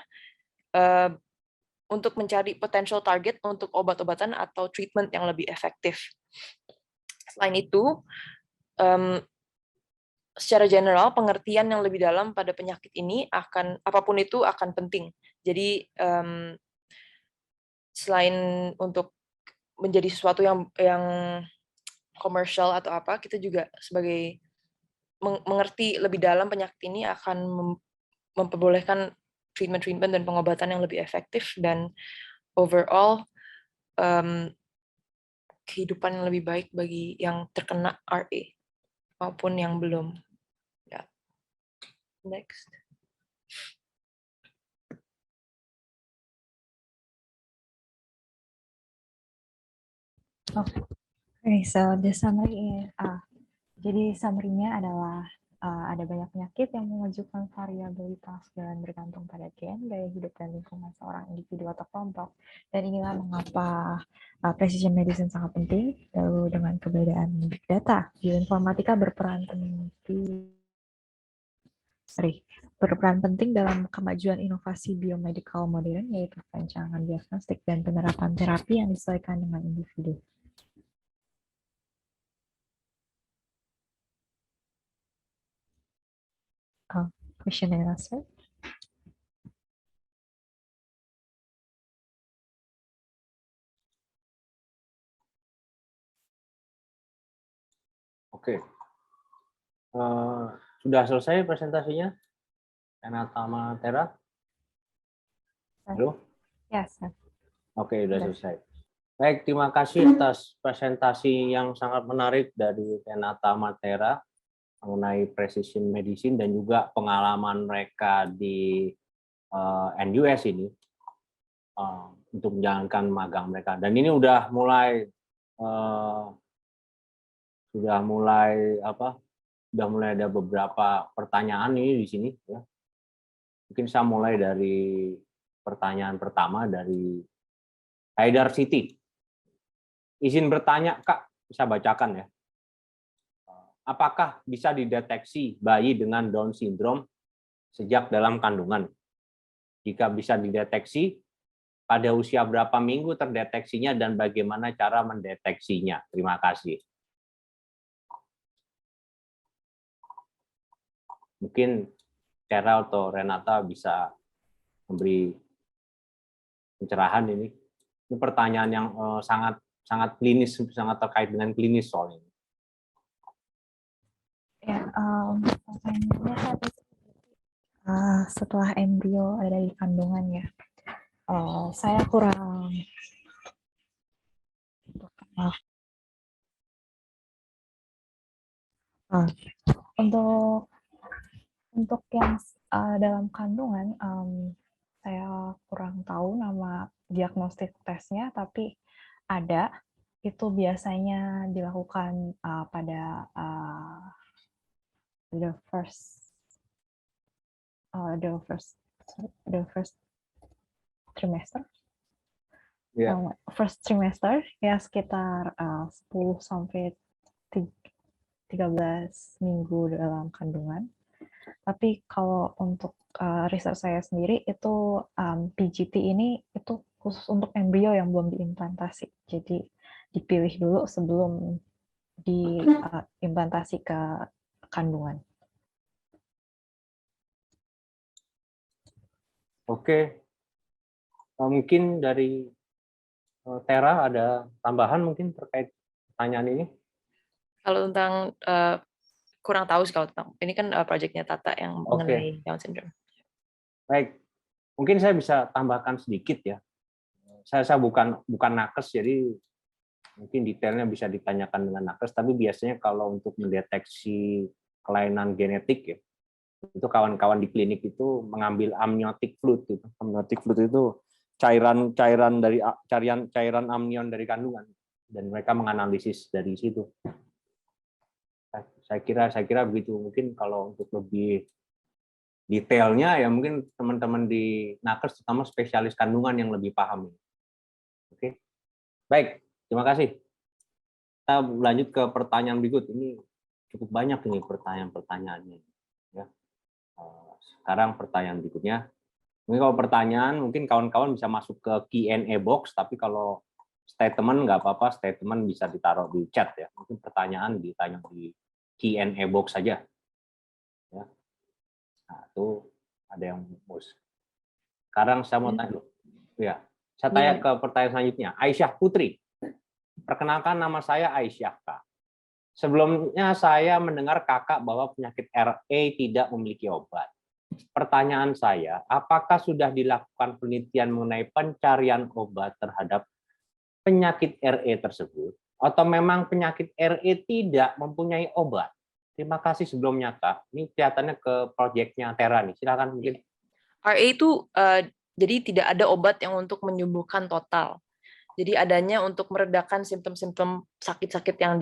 untuk mencari potential target untuk obat-obatan atau treatment yang lebih efektif. Selain itu, secara general pengertian yang lebih dalam pada penyakit ini apapun itu akan penting. Jadi selain untuk menjadi sesuatu yang komersial atau apa, kita juga sebagai mengerti lebih dalam penyakit ini akan memperbolehkan treatment dan pengobatan yang lebih efektif dan overall kehidupan yang lebih baik bagi yang terkena RA maupun yang belum. Ya. Next. Okay, so the summary jadi summary-nya adalah Ada banyak penyakit yang mengajukan variabilitas dan bergantung pada gen, gaya hidup, dan lingkungan seorang individu atau kelompok. Dan inilah mengapa precision medicine sangat penting. Lalu dengan keberadaan big data, bioinformatika berperan penting dalam kemajuan inovasi biomedical modern, yaitu perancangan diagnostik dan penerapan terapi yang disesuaikan dengan individu. Question and answer. Oke. Sudah selesai presentasinya? Renata sama Tera? Halo? Yes. Oke, sudah selesai. Baik, terima kasih atas presentasi yang sangat menarik dari Renata Matera mengenai precision medicine dan juga pengalaman mereka di NUS ini untuk menjalankan magang mereka. Dan ini udah mulai ada beberapa pertanyaan ini di sini ya. Mungkin saya mulai dari pertanyaan pertama dari Haidar Siti. Izin bertanya, Kak, bisa bacakan ya. Apakah bisa dideteksi bayi dengan Down syndrome sejak dalam kandungan? Jika bisa dideteksi, pada usia berapa minggu terdeteksinya dan bagaimana cara mendeteksinya? Terima kasih. Mungkin Tera atau Renata bisa memberi pencerahan ini. Ini pertanyaan yang sangat klinis, sangat terkait dengan klinis soalnya. Ya, pertanyaannya setelah embrio ada di kandungan ya. Saya kurang untuk yang dalam kandungan saya kurang tahu nama diagnostik tesnya, tapi ada, itu biasanya dilakukan pada the first trimester. Yeah. First trimester ya sekitar 10 sampai 13 minggu dalam kandungan. Tapi kalau untuk riset saya sendiri itu PGT ini itu khusus untuk embrio yang belum diimplantasi. Jadi dipilih dulu sebelum diimplantasi ke kandungan. Oke. Mungkin dari Tera ada tambahan mungkin terkait pertanyaan ini? Kalau tentang kurang tahu sih kalau tentang ini kan proyeknya Tata yang mengenai Down syndrome. Baik, mungkin saya bisa tambahkan sedikit ya. Saya bukan nakes, jadi mungkin detailnya bisa ditanyakan dengan nakes. Tapi biasanya kalau untuk mendeteksi kelainan genetik ya, itu kawan-kawan di klinik itu mengambil amniotic fluid itu. Amniotic fluid itu cairan amnion dari kandungan, dan mereka menganalisis dari situ. Saya kira begitu. Mungkin kalau untuk lebih detailnya ya mungkin teman-teman di nakes terutama spesialis kandungan yang lebih paham. Oke. Baik, terima kasih. Kita lanjut ke pertanyaan berikut. Ini cukup banyak ini pertanyaan-pertanyaannya ya. Sekarang pertanyaan berikutnya. Mungkin kalau pertanyaan mungkin kawan-kawan bisa masuk ke Q&A box, tapi kalau statement nggak apa-apa, statement bisa ditaruh di chat ya. Mungkin pertanyaan ditanya di Q&A box saja. Ya. Nah, itu ada yang mus. Sekarang saya mau tanya. Ya, saya tanya ke pertanyaan selanjutnya. Aisyah Putri. Perkenalkan, nama saya Aisyah, Kak. Sebelumnya saya mendengar Kakak bahwa penyakit RA tidak memiliki obat. Pertanyaan saya, apakah sudah dilakukan penelitian mengenai pencarian obat terhadap penyakit RA tersebut? Atau memang penyakit RA tidak mempunyai obat? Terima kasih sebelumnya, Kak. Ini kelihatannya ke proyeknya Tera nih. Silakan mungkin. RA itu jadi tidak ada obat yang untuk menyembuhkan total. Jadi adanya untuk meredakan simptom-simptom sakit-sakit yang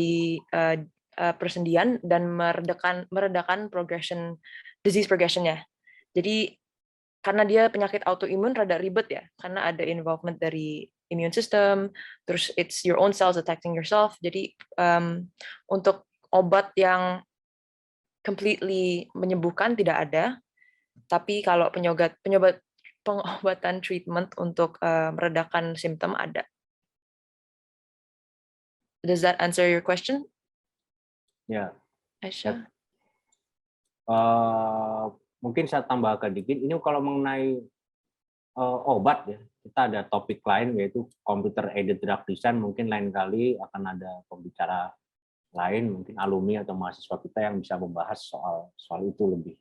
persendian dan meredakan disease progression-nya. Jadi karena dia penyakit autoimun rada ribet ya, karena ada involvement dari immune system, terus it's your own cells attacking yourself. Jadi untuk obat yang completely menyembuhkan tidak ada, tapi kalau pengobatan treatment untuk meredakan simptom ada. Does that answer your question? Ya. Aisyah? Mungkin saya tambahkan dikit. Ini kalau mengenai obat ya, kita ada topik lain yaitu computer aided drug design. Mungkin lain kali akan ada pembicara lain, mungkin alumni atau mahasiswa kita yang bisa membahas soal itu lebih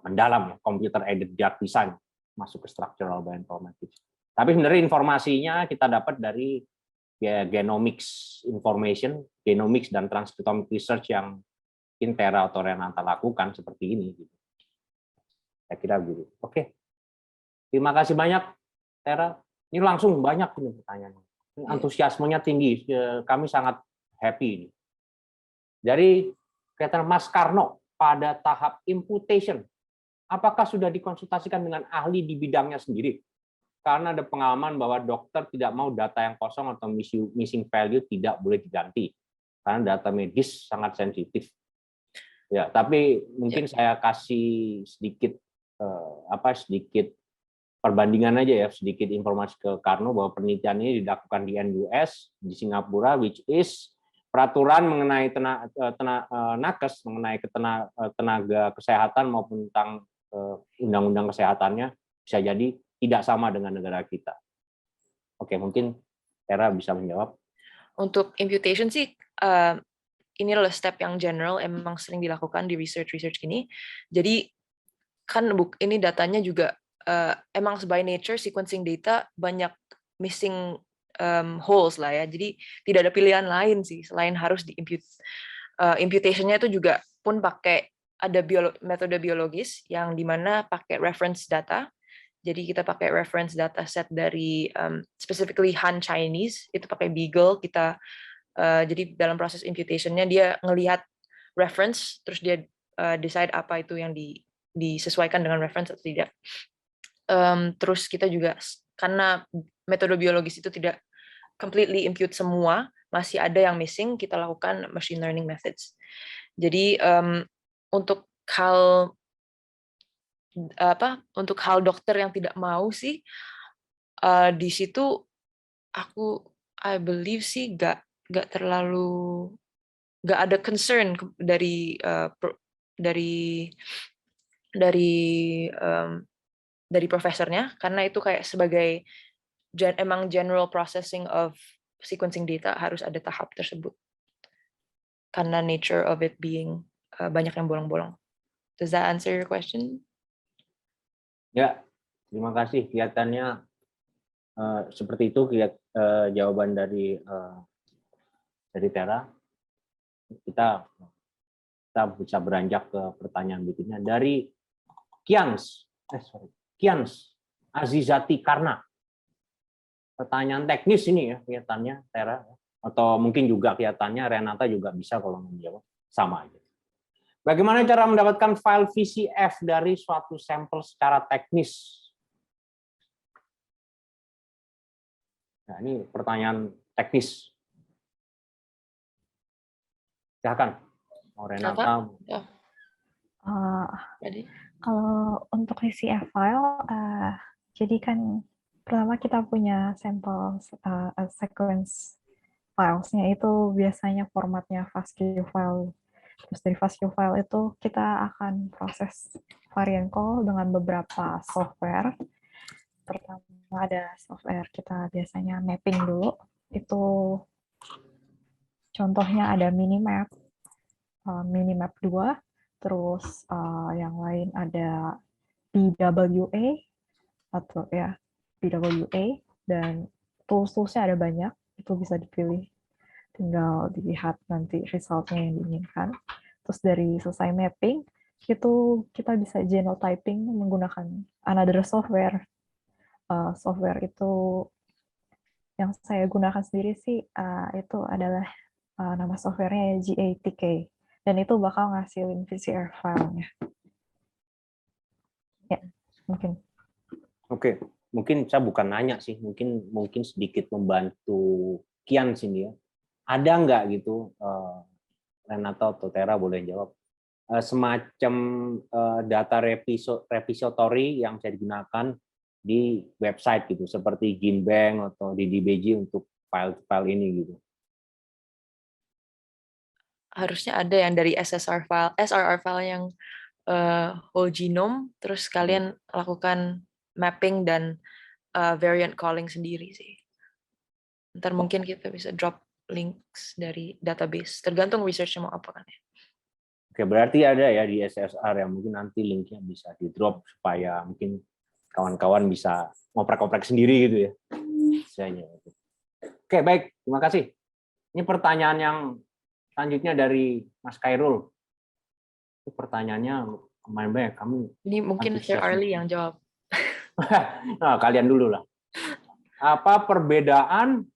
mendalam ya, computer aided drug design masuk ke structural bioinformatics. Tapi sebenarnya informasinya kita dapat dari genomics information, genomics dan transcriptomic research yang mungkin Tera atau Renata lakukan seperti ini. Saya kira gitu. Oke. Terima kasih banyak, Tera. Ini langsung banyak ini pertanyaan. Antusiasmenya tinggi. Kami sangat happy ini. Dari kelihatan Mas Karno pada tahap imputation, apakah sudah dikonsultasikan dengan ahli di bidangnya sendiri? Karena ada pengalaman bahwa dokter tidak mau data yang kosong atau missing value tidak boleh diganti. Karena data medis sangat sensitif. Ya, tapi mungkin saya kasih sedikit sedikit perbandingan aja ya, sedikit informasi ke Karno bahwa penelitian ini dilakukan di NUS di Singapura, which is peraturan mengenai nakes, mengenai tenaga kesehatan maupun tentang undang-undang kesehatannya bisa jadi tidak sama dengan negara kita. Oke, mungkin Tera bisa menjawab. Untuk imputation sih, ini adalah step yang general, emang sering dilakukan di research gini. Jadi kan ini datanya juga emang by nature sequencing data banyak missing holes lah ya. Jadi tidak ada pilihan lain sih selain harus di-impute. Imputation-nya itu juga pun pakai ada metode biologis yang dimana pakai reference data. Jadi kita pakai reference data set dari specifically Han Chinese, itu pakai Beagle. Kita jadi dalam proses imputation-nya dia ngelihat reference, terus dia decide apa itu yang disesuaikan dengan reference atau tidak. Terus kita juga karena metode biologis itu tidak completely impute semua, masih ada yang missing, kita lakukan machine learning methods. Jadi untuk hal dokter yang tidak mau sih di situ I believe sih nggak ada concern dari profesornya, karena itu kayak sebagai emang general processing of sequencing data harus ada tahap tersebut karena nature of it being banyak yang bolong-bolong. Does that answer your question? Ya, terima kasih. Kelihatannya seperti itu jawaban dari Tera. Kita bisa beranjak ke pertanyaan berikutnya dari Kians Azizati Karna. Pertanyaan teknis ini ya kelihatannya, Tera, atau mungkin juga kelihatannya Renata juga bisa kalau menjawab, sama aja. Bagaimana cara mendapatkan file VCF dari suatu sampel secara teknis? Nah, ini pertanyaan teknis. Silakan, mau Renata. Kalau untuk VCF file, jadi kan pertama kita punya sampel sequence filesnya itu biasanya formatnya FASTQ file. Terus dari FASTQ file itu kita akan proses variant call dengan beberapa software. Pertama ada software kita biasanya mapping dulu. Itu contohnya ada Minimap 2, terus yang lain ada BWA atau ya BWA, dan tools-toolsnya ada banyak, itu bisa dipilih. Tinggal dilihat nanti resultnya yang diinginkan. Terus dari selesai mapping, itu kita bisa genotyping menggunakan another software. Software itu yang saya gunakan sendiri sih, itu adalah nama softwarenya GATK. dan itu bakal ngasilin VCR filenya. Ya, mungkin. Oke, mungkin saya bukan nanya sih, mungkin sedikit membantu Kian sini ya. Ada nggak gitu, Renata atau Tera boleh jawab, semacam data repository yang bisa digunakan di website gitu, seperti Ginbank atau DDBG untuk file-file ini gitu. Harusnya ada yang dari SRR file yang whole genome, terus kalian lakukan mapping dan variant calling sendiri sih. Ntar mungkin kita bisa drop links dari database, tergantung research-nya mau apa kan ya. Oke, berarti ada ya di SSR yang mungkin nanti linknya bisa di drop supaya mungkin kawan-kawan bisa ngoprek-ngoprek sendiri gitu ya. Misalnya. Oke, baik, terima kasih. Ini pertanyaan yang selanjutnya dari Mas Khairul. Itu pertanyaannya lumayan banyak. Kami ini mungkin Sir Arlie yang jawab. Nah, kalian dulu lah. Apa perbedaan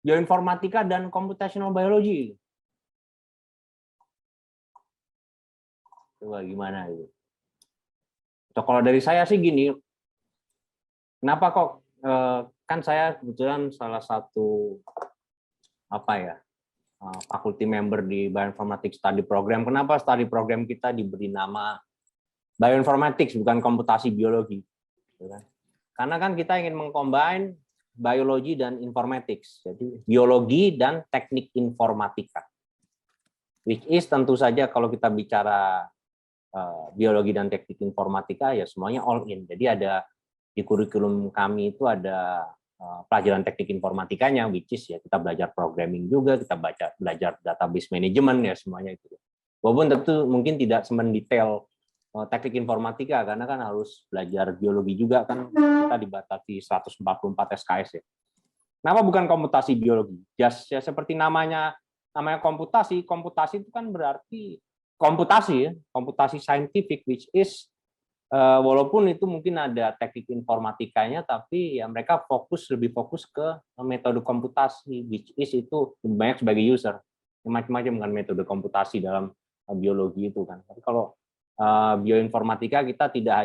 bioinformatika dan computational biology? Coba gimana itu? So, kalau dari saya sih gini, kenapa kok kan saya kebetulan salah satu faculty member di Bioinformatics Study Program. Kenapa study program kita diberi nama Bioinformatics bukan komputasi biologi? Karena kan kita ingin mengcombine biologi dan informatics, jadi biologi dan teknik informatika. Which is tentu saja kalau kita bicara biologi dan teknik informatika ya semuanya all in. Jadi ada di kurikulum kami itu ada pelajaran teknik informatikanya, which is ya kita belajar programming juga, kita belajar database management ya semuanya itu. Walaupun tentu mungkin tidak semendetail teknik informatika karena kan harus belajar biologi juga kan kita dibatasi 144 SKS ya. Kenapa bukan komputasi biologi? Just ya seperti namanya komputasi itu kan berarti komputasi ya, komputasi scientific which is walaupun itu mungkin ada teknik informatikanya, tapi ya mereka lebih fokus ke metode komputasi, which is itu banyak sebagai user, macam-macam kan metode komputasi dalam biologi itu kan. Tapi kalau bioinformatika kita tidak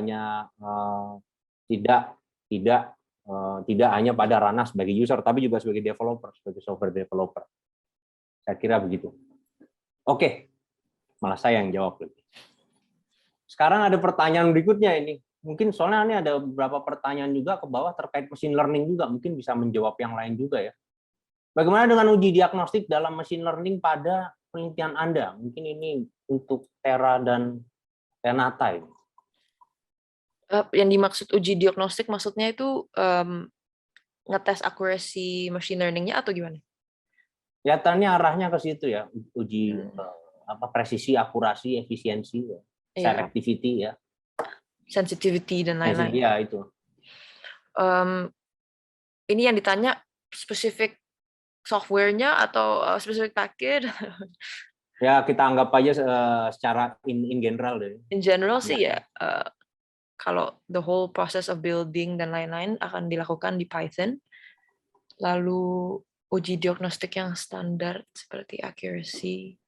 hanya pada ranah sebagai user, tapi juga sebagai developer, sebagai software developer. Saya kira begitu. Oke, malah saya yang jawab lebih. Sekarang ada pertanyaan berikutnya ini. Mungkin soalnya ini ada beberapa pertanyaan juga ke bawah terkait machine learning juga. Mungkin bisa menjawab yang lain juga ya. Bagaimana dengan uji diagnostik dalam machine learning pada penelitian Anda? Mungkin ini untuk Tera dan Renata ini. Yang dimaksud uji diagnostik maksudnya itu ngetes accuracy machine learning-nya atau gimana? Kelihatannya arahnya ke situ ya. Uji presisi, akurasi, efisiensi. Selectivity ya, sensitivity dan lain-lain. Ya itu. Ini yang ditanya spesifik softwarenya atau spesifik package? Ya kita anggap aja secara in general deh. In general sih ya. Kalau the whole process of building dan lain-lain akan dilakukan di Python. Lalu uji diagnostik yang standar seperti accuracy.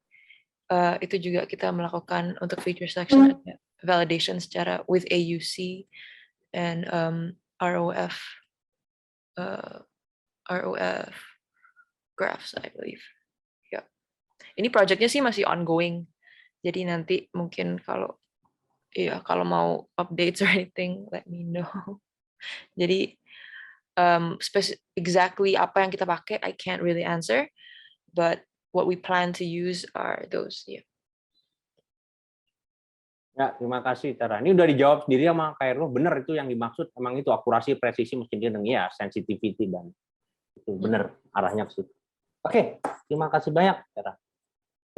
Itu juga kita melakukan untuk feature selection validation secara with AUC and ROF graphs I believe. Ya. Ini projectnya sih masih ongoing. Jadi nanti mungkin kalau mau updates or anything let me know. Jadi exactly apa yang kita pakai I can't really answer, but what we plan to use are those. Yeah. Ya, terima kasih Tera. Ini udah dijawab sendiri sama Khairul. Benar itu yang dimaksud. Emang itu akurasi, presisi, machine learning ya, sensitivity dan itu benar arahnya ke situ. Oke, terima kasih banyak Tera.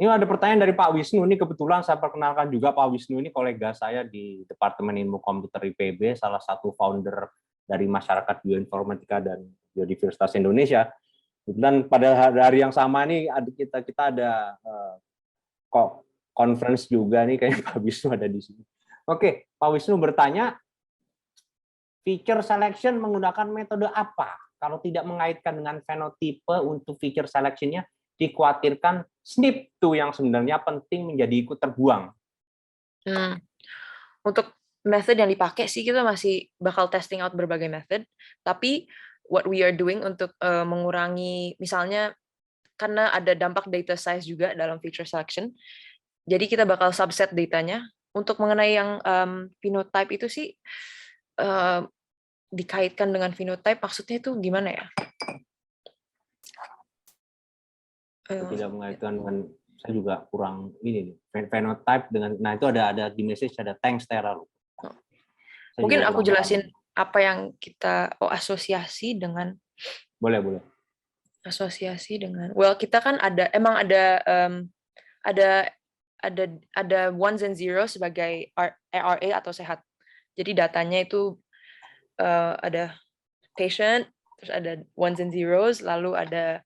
Ini ada pertanyaan dari Pak Wisnu. Ini kebetulan saya perkenalkan juga Pak Wisnu ini kolega saya di Departemen Ilmu Komputer IPB, salah satu founder dari Masyarakat Bioinformatika dan Biodiversitas Indonesia. Dan pada hari yang sama nih kita ada conference juga nih, kayak Pak Wisnu ada di sini. Oke, Pak Wisnu bertanya, feature selection menggunakan metode apa? kalau tidak mengaitkan dengan fenotipe untuk feature selection-nya, dikhawatirkan SNP tuh yang sebenarnya penting menjadi ikut terbuang. Untuk method yang dipakai sih kita masih bakal testing out berbagai method, tapi what we are doing untuk mengurangi, misalnya karena ada dampak data size juga dalam feature selection, jadi kita bakal subset datanya. Untuk mengenai yang phenotype itu sih dikaitkan dengan phenotype, maksudnya itu gimana ya? Tidak mengaitkan dengan, saya juga kurang ini nih, phenotype dengan, nah itu ada di message ada thanks Tera. Mungkin aku jelasin apa yang kita asosiasi dengan. Boleh. Asosiasi dengan, well kita kan emang ada ones and zeros sebagai ARA atau sehat. Jadi datanya itu ada patient, terus ada ones and zeros, lalu ada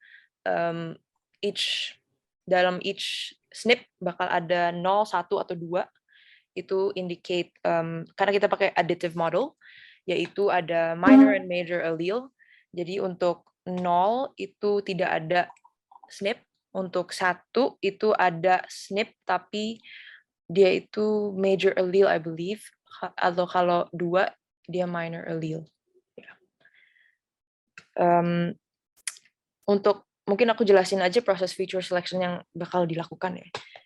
dalam each SNP bakal ada 0, 1 atau 2. Itu indicate karena kita pakai additive model, yaitu ada minor and major allele. Jadi untuk 0 itu tidak ada SNP, untuk 1 itu ada SNP tapi dia itu major allele I believe, atau kalau 2 dia minor allele. Untuk mungkin aku jelasin aja proses feature selection yang bakal dilakukan ya.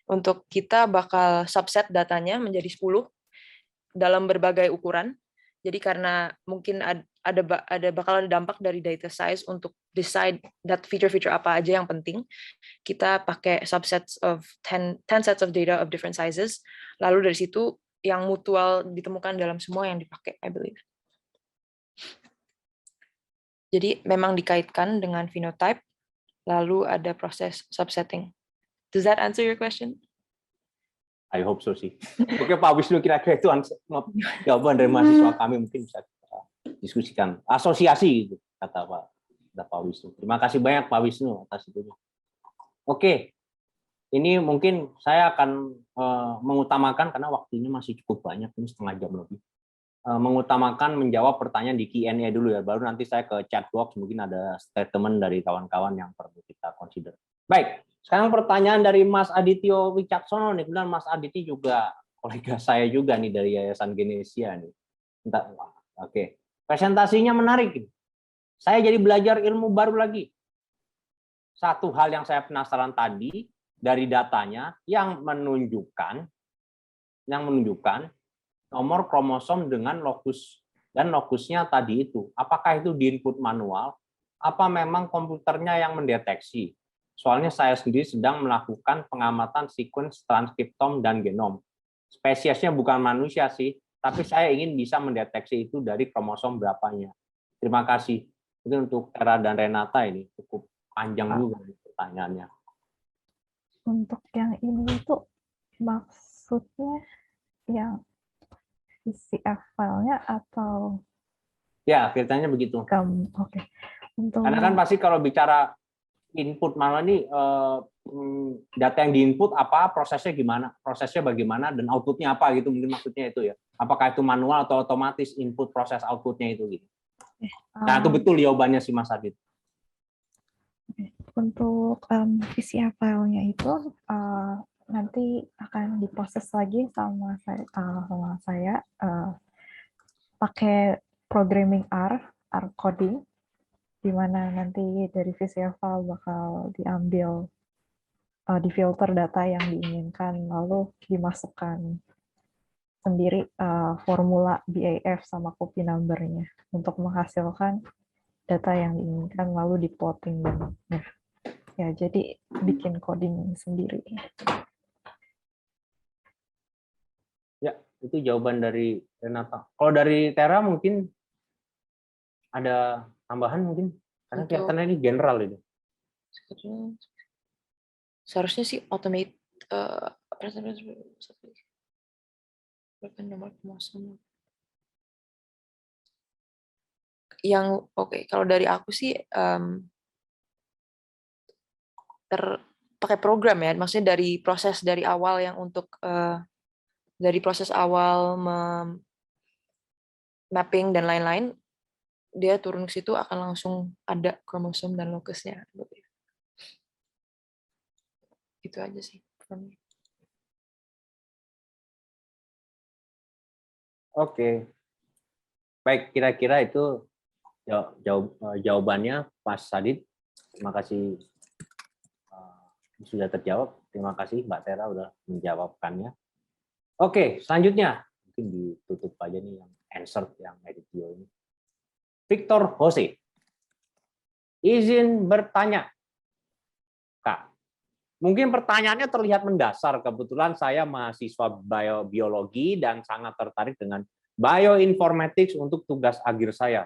Untuk kita bakal subset datanya menjadi 10 dalam berbagai ukuran. Jadi karena mungkin bakal ada dampak dari data size untuk decide that feature apa aja yang penting, kita pakai subsets of 10 sets of data of different sizes. Lalu dari situ yang mutual ditemukan dalam semua yang dipakai, I believe. Jadi memang dikaitkan dengan phenotype, lalu ada proses subsetting. Does that answer your question? I hope so sih. Oke Pak Wisnu, kira-kira itu jawaban dari mahasiswa kami, mungkin bisa kita diskusikan. Asosiasi gitu, kata Pak Wisnu. Terima kasih banyak Pak Wisnu atas itu. Oke, ini mungkin saya akan mengutamakan, karena waktunya masih cukup banyak, ini setengah jam lebih. Mengutamakan menjawab pertanyaan di Q&A dulu ya, baru nanti saya ke chat box, mungkin ada statement dari kawan-kawan yang perlu kita consider. Baik, sekarang pertanyaan dari Mas Adityo Wicaksono nih, kemudian Mas Adityo juga kolega saya juga nih dari Yayasan Genesia nih. Oke, presentasinya menarik. Saya jadi belajar ilmu baru lagi. Satu hal yang saya penasaran tadi dari datanya yang menunjukkan nomor kromosom dengan lokus, dan lokusnya tadi itu, apakah itu di input manual, apa memang komputernya yang mendeteksi? Soalnya saya sendiri sedang melakukan pengamatan sequence transkriptom dan genom. Spesiesnya bukan manusia sih, tapi saya ingin bisa mendeteksi itu dari kromosom berapanya. Terima kasih. Itu untuk Tera dan Renata, ini cukup panjang juga pertanyaannya. Untuk yang ini itu maksudnya yang VCF file-nya atau? Ya, ceritanya begitu. Oke. Untuk... Karena kan pasti kalau bicara input manual ini, data yang diinput apa, prosesnya gimana, prosesnya bagaimana, dan outputnya apa gitu, mungkin maksudnya itu ya. Apakah itu manual atau otomatis input proses outputnya itu gitu. Nah, itu betul jawabannya si Mas Adit. Untuk VCF file-nya itu nanti akan diproses lagi sama saya pakai programming R coding, di mana nanti dari VCF file bakal diambil, difilter data yang diinginkan, lalu dimasukkan sendiri formula BAF sama copy number-nya untuk menghasilkan data yang diinginkan, lalu di-plotting dan ya, jadi bikin coding sendiri. Ya, itu jawaban dari Renata. Kalau dari Tera mungkin ada tambahan mungkin? Karena kelihatannya ini general ini. Seharusnya sih automate yang oke. Kalau dari aku sih pakai program ya, maksudnya dari proses dari awal yang untuk dari proses awal mapping dan lain-lain, dia turun ke situ akan langsung ada kromosom dan lokusnya. Itu aja sih. Oke, baik, kira-kira itu jawabannya Mas Sadid. Terima kasih sudah terjawab. Terima kasih Mbak Tera udah menjawabkannya. Oke, selanjutnya mungkin ditutup aja nih yang answer yang edit video ini. Victor Jose, izin bertanya, Kak. Mungkin pertanyaannya terlihat mendasar. Kebetulan saya mahasiswa biologi dan sangat tertarik dengan bioinformatics untuk tugas akhir saya.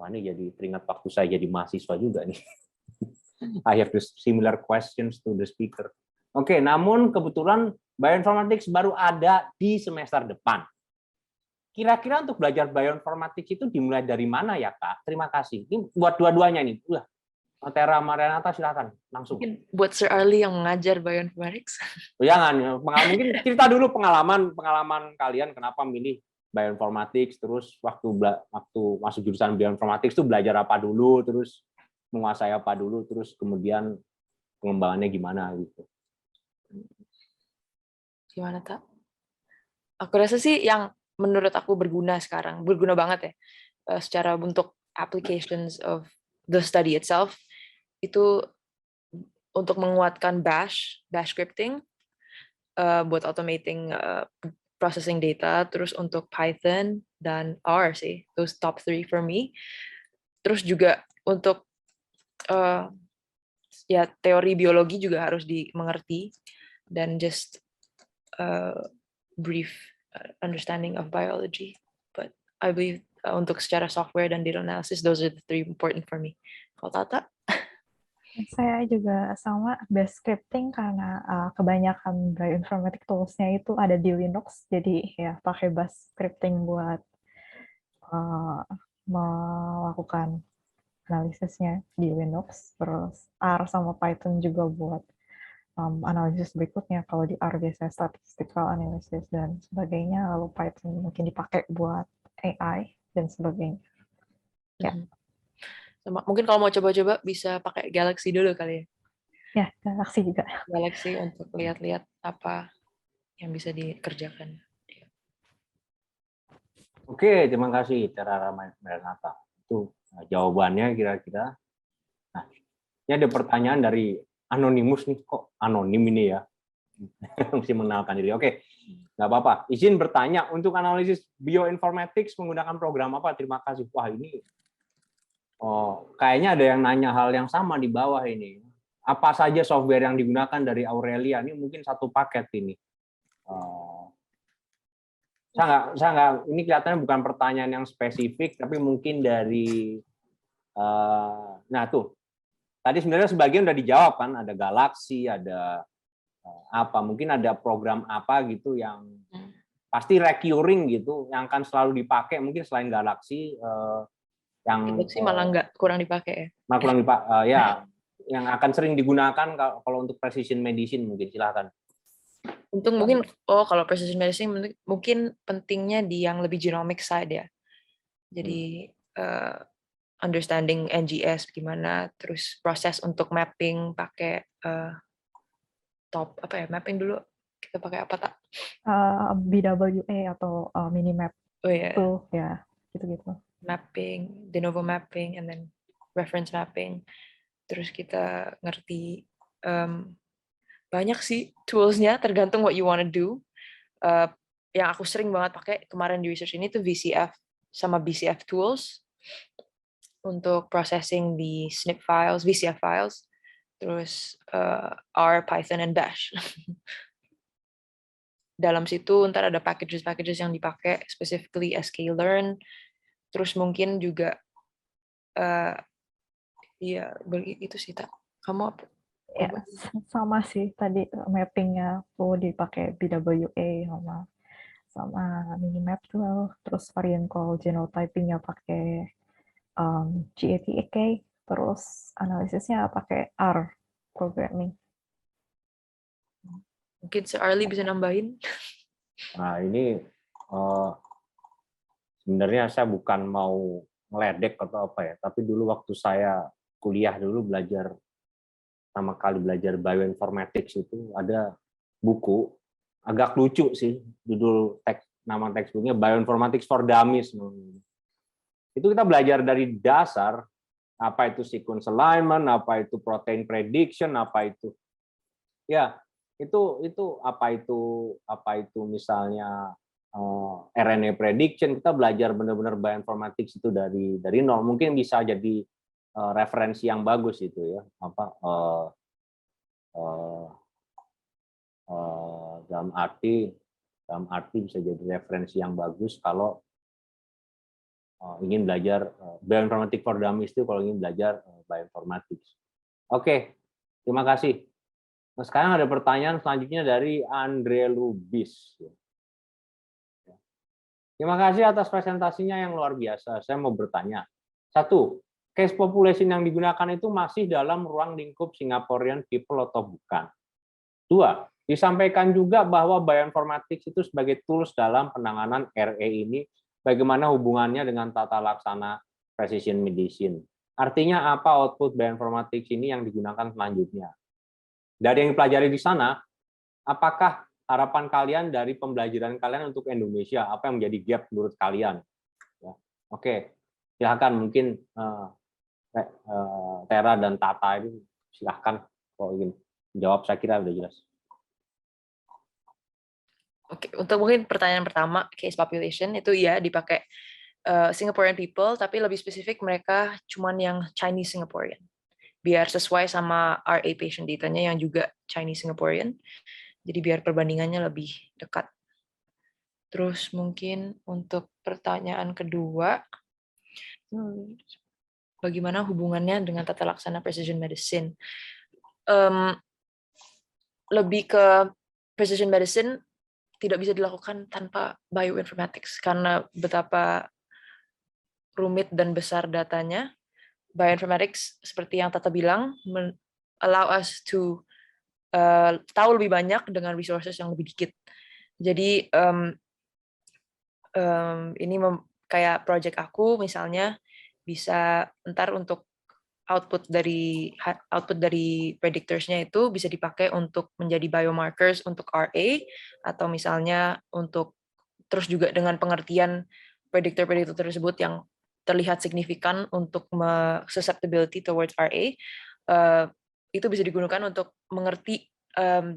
Wah, ini jadi teringat waktu saya jadi mahasiswa juga nih. I have this similar questions to the speaker. Oke, namun kebetulan bioinformatics baru ada di semester depan. Kira-kira untuk belajar bioinformatics itu dimulai dari mana ya, Kak? Terima kasih. Ini buat dua-duanya nih. Tera Marianata silakan langsung. Mungkin buat Sir Arlie yang mengajar bioinformatics. Jangan, mungkin cerita dulu pengalaman kalian kenapa milih bioinformatics, terus waktu masuk jurusan bioinformatics itu belajar apa dulu, terus menguasai apa dulu, terus kemudian pengembangannya gimana gitu. Gimana, Tak? Aku rasa sih yang menurut aku berguna banget ya, secara untuk applications of the study itself, itu untuk menguatkan bash scripting, buat automating processing data, terus untuk Python dan R sih, those top 3 for me. Terus juga untuk ya teori biologi juga harus dimengerti, dan just brief understanding of biology. But I believe untuk secara software dan data analysis, those are the 3 important for me. Kalau Tata? Saya juga sama bash scripting karena kebanyakan bioinformatic tools-nya itu ada di Linux, jadi ya pakai bash scripting buat melakukan analisisnya di Linux, terus R sama Python juga buat analisis berikutnya. Kalau di R biasanya statistical analysis dan sebagainya, lalu Python mungkin dipakai buat AI dan sebagainya. Ya. Sama, mungkin kalau mau coba-coba bisa pakai Galaxy dulu kali ya. Ya, Galaxy juga. Galaxy untuk lihat-lihat apa yang bisa dikerjakan. Oke, terima kasih Tera Marianata. Itu jawabannya kira-kira. Nah, ini ada pertanyaan dari Anonymous nih, kok anonim ini ya? Mesti mengenalkan diri. Oke, nggak apa-apa. Izin bertanya, untuk analisis bioinformatics menggunakan program apa? Terima kasih. Wah, ini kayaknya ada yang nanya hal yang sama di bawah ini. Apa saja software yang digunakan dari Aurelia? Ini mungkin satu paket ini. Saya nggak, ini kelihatannya bukan pertanyaan yang spesifik, tapi mungkin dari, nah tuh, tadi sebenarnya sebagian udah dijawab kan, ada Galaxy, ada apa, mungkin ada program apa gitu yang pasti recurring gitu, yang akan selalu dipakai, mungkin selain Galaxy, yang Galaxy malah kurang dipakai ya. Malah kurang dipakai, ya, yang akan sering digunakan kalau untuk precision medicine mungkin, silakan. Untuk mungkin kalau precision medicine mungkin pentingnya di yang lebih genomic side ya. Jadi understanding NGS gimana, terus proses untuk mapping pakai mapping dulu kita pakai apa tak? BWA atau Minimap. Oh ya. Tuh ya, gitu-gitu. Mapping, de novo mapping, and then reference mapping. Terus kita ngerti banyak sih tools-nya, tergantung what you wanna do. Yang aku sering banget pakai kemarin di research ini tuh VCF sama BCF tools untuk processing di SNP files, VCF files, terus R, Python, and Bash. Dalam situ ntar ada packages yang dipakai, specifically sklearn, terus mungkin juga ya itu sih tak. Kamu apa? Ya, sama sih tadi mappingnya tuh dipakai BWA sama Minimap tuh, terus varian call genotypingnya pakai GATK, terus analisisnya pakai R programming. Mungkin Sir Arlie bisa nambahin. Nah, ini sebenarnya saya bukan mau ngeledek atau apa ya, tapi dulu waktu saya kuliah dulu pertama kali belajar bioinformatics itu ada buku agak lucu sih, nama textbooknya Bioinformatics for Dummies. Itu kita belajar dari dasar apa itu sequence alignment, apa itu protein prediction, apa itu ya itu apa itu misalnya RNA prediction. Kita belajar benar-benar bioinformatics itu dari nol. Mungkin bisa jadi referensi yang bagus itu ya, dalam arti bisa jadi referensi yang bagus kalau ingin belajar bioinformatics for dummies itu, kalau ingin belajar bioinformatics. Oke, terima kasih. Nah, sekarang ada pertanyaan selanjutnya dari Andre Lubis. Terima kasih atas presentasinya yang luar biasa. Saya mau bertanya. 1. Case population yang digunakan itu masih dalam ruang lingkup Singaporean people atau bukan? 2. Disampaikan juga bahwa bioinformatics itu sebagai tools dalam penanganan RA ini, bagaimana hubungannya dengan tata laksana precision medicine? Artinya apa output bioinformatics ini yang digunakan selanjutnya? Dari yang dipelajari di sana, apakah harapan kalian dari pembelajaran kalian untuk Indonesia, apa yang menjadi gap menurut kalian? Ya. Oke, silakan mungkin Tera dan Tata ini silahkan kalau ingin jawab, saya kira sudah jelas. Oke, untuk mungkin pertanyaan pertama, case population itu ya dipakai Singaporean people, tapi lebih spesifik mereka cuman yang Chinese Singaporean. Biar sesuai sama RA patient data-nya yang juga Chinese Singaporean. Jadi biar perbandingannya lebih dekat. Terus mungkin untuk pertanyaan kedua, bagaimana hubungannya dengan tata laksana precision medicine? Lebih ke precision medicine tidak bisa dilakukan tanpa bioinformatics karena betapa rumit dan besar datanya. Bioinformatics seperti yang Tata bilang allow us to tahu lebih banyak dengan resources yang lebih dikit. Jadi ini kayak project aku misalnya bisa ntar untuk output dari predictors-nya itu bisa dipakai untuk menjadi biomarkers untuk RA, atau misalnya untuk terus juga dengan pengertian predictor tersebut yang terlihat signifikan untuk susceptibility towards RA, itu bisa digunakan untuk mengerti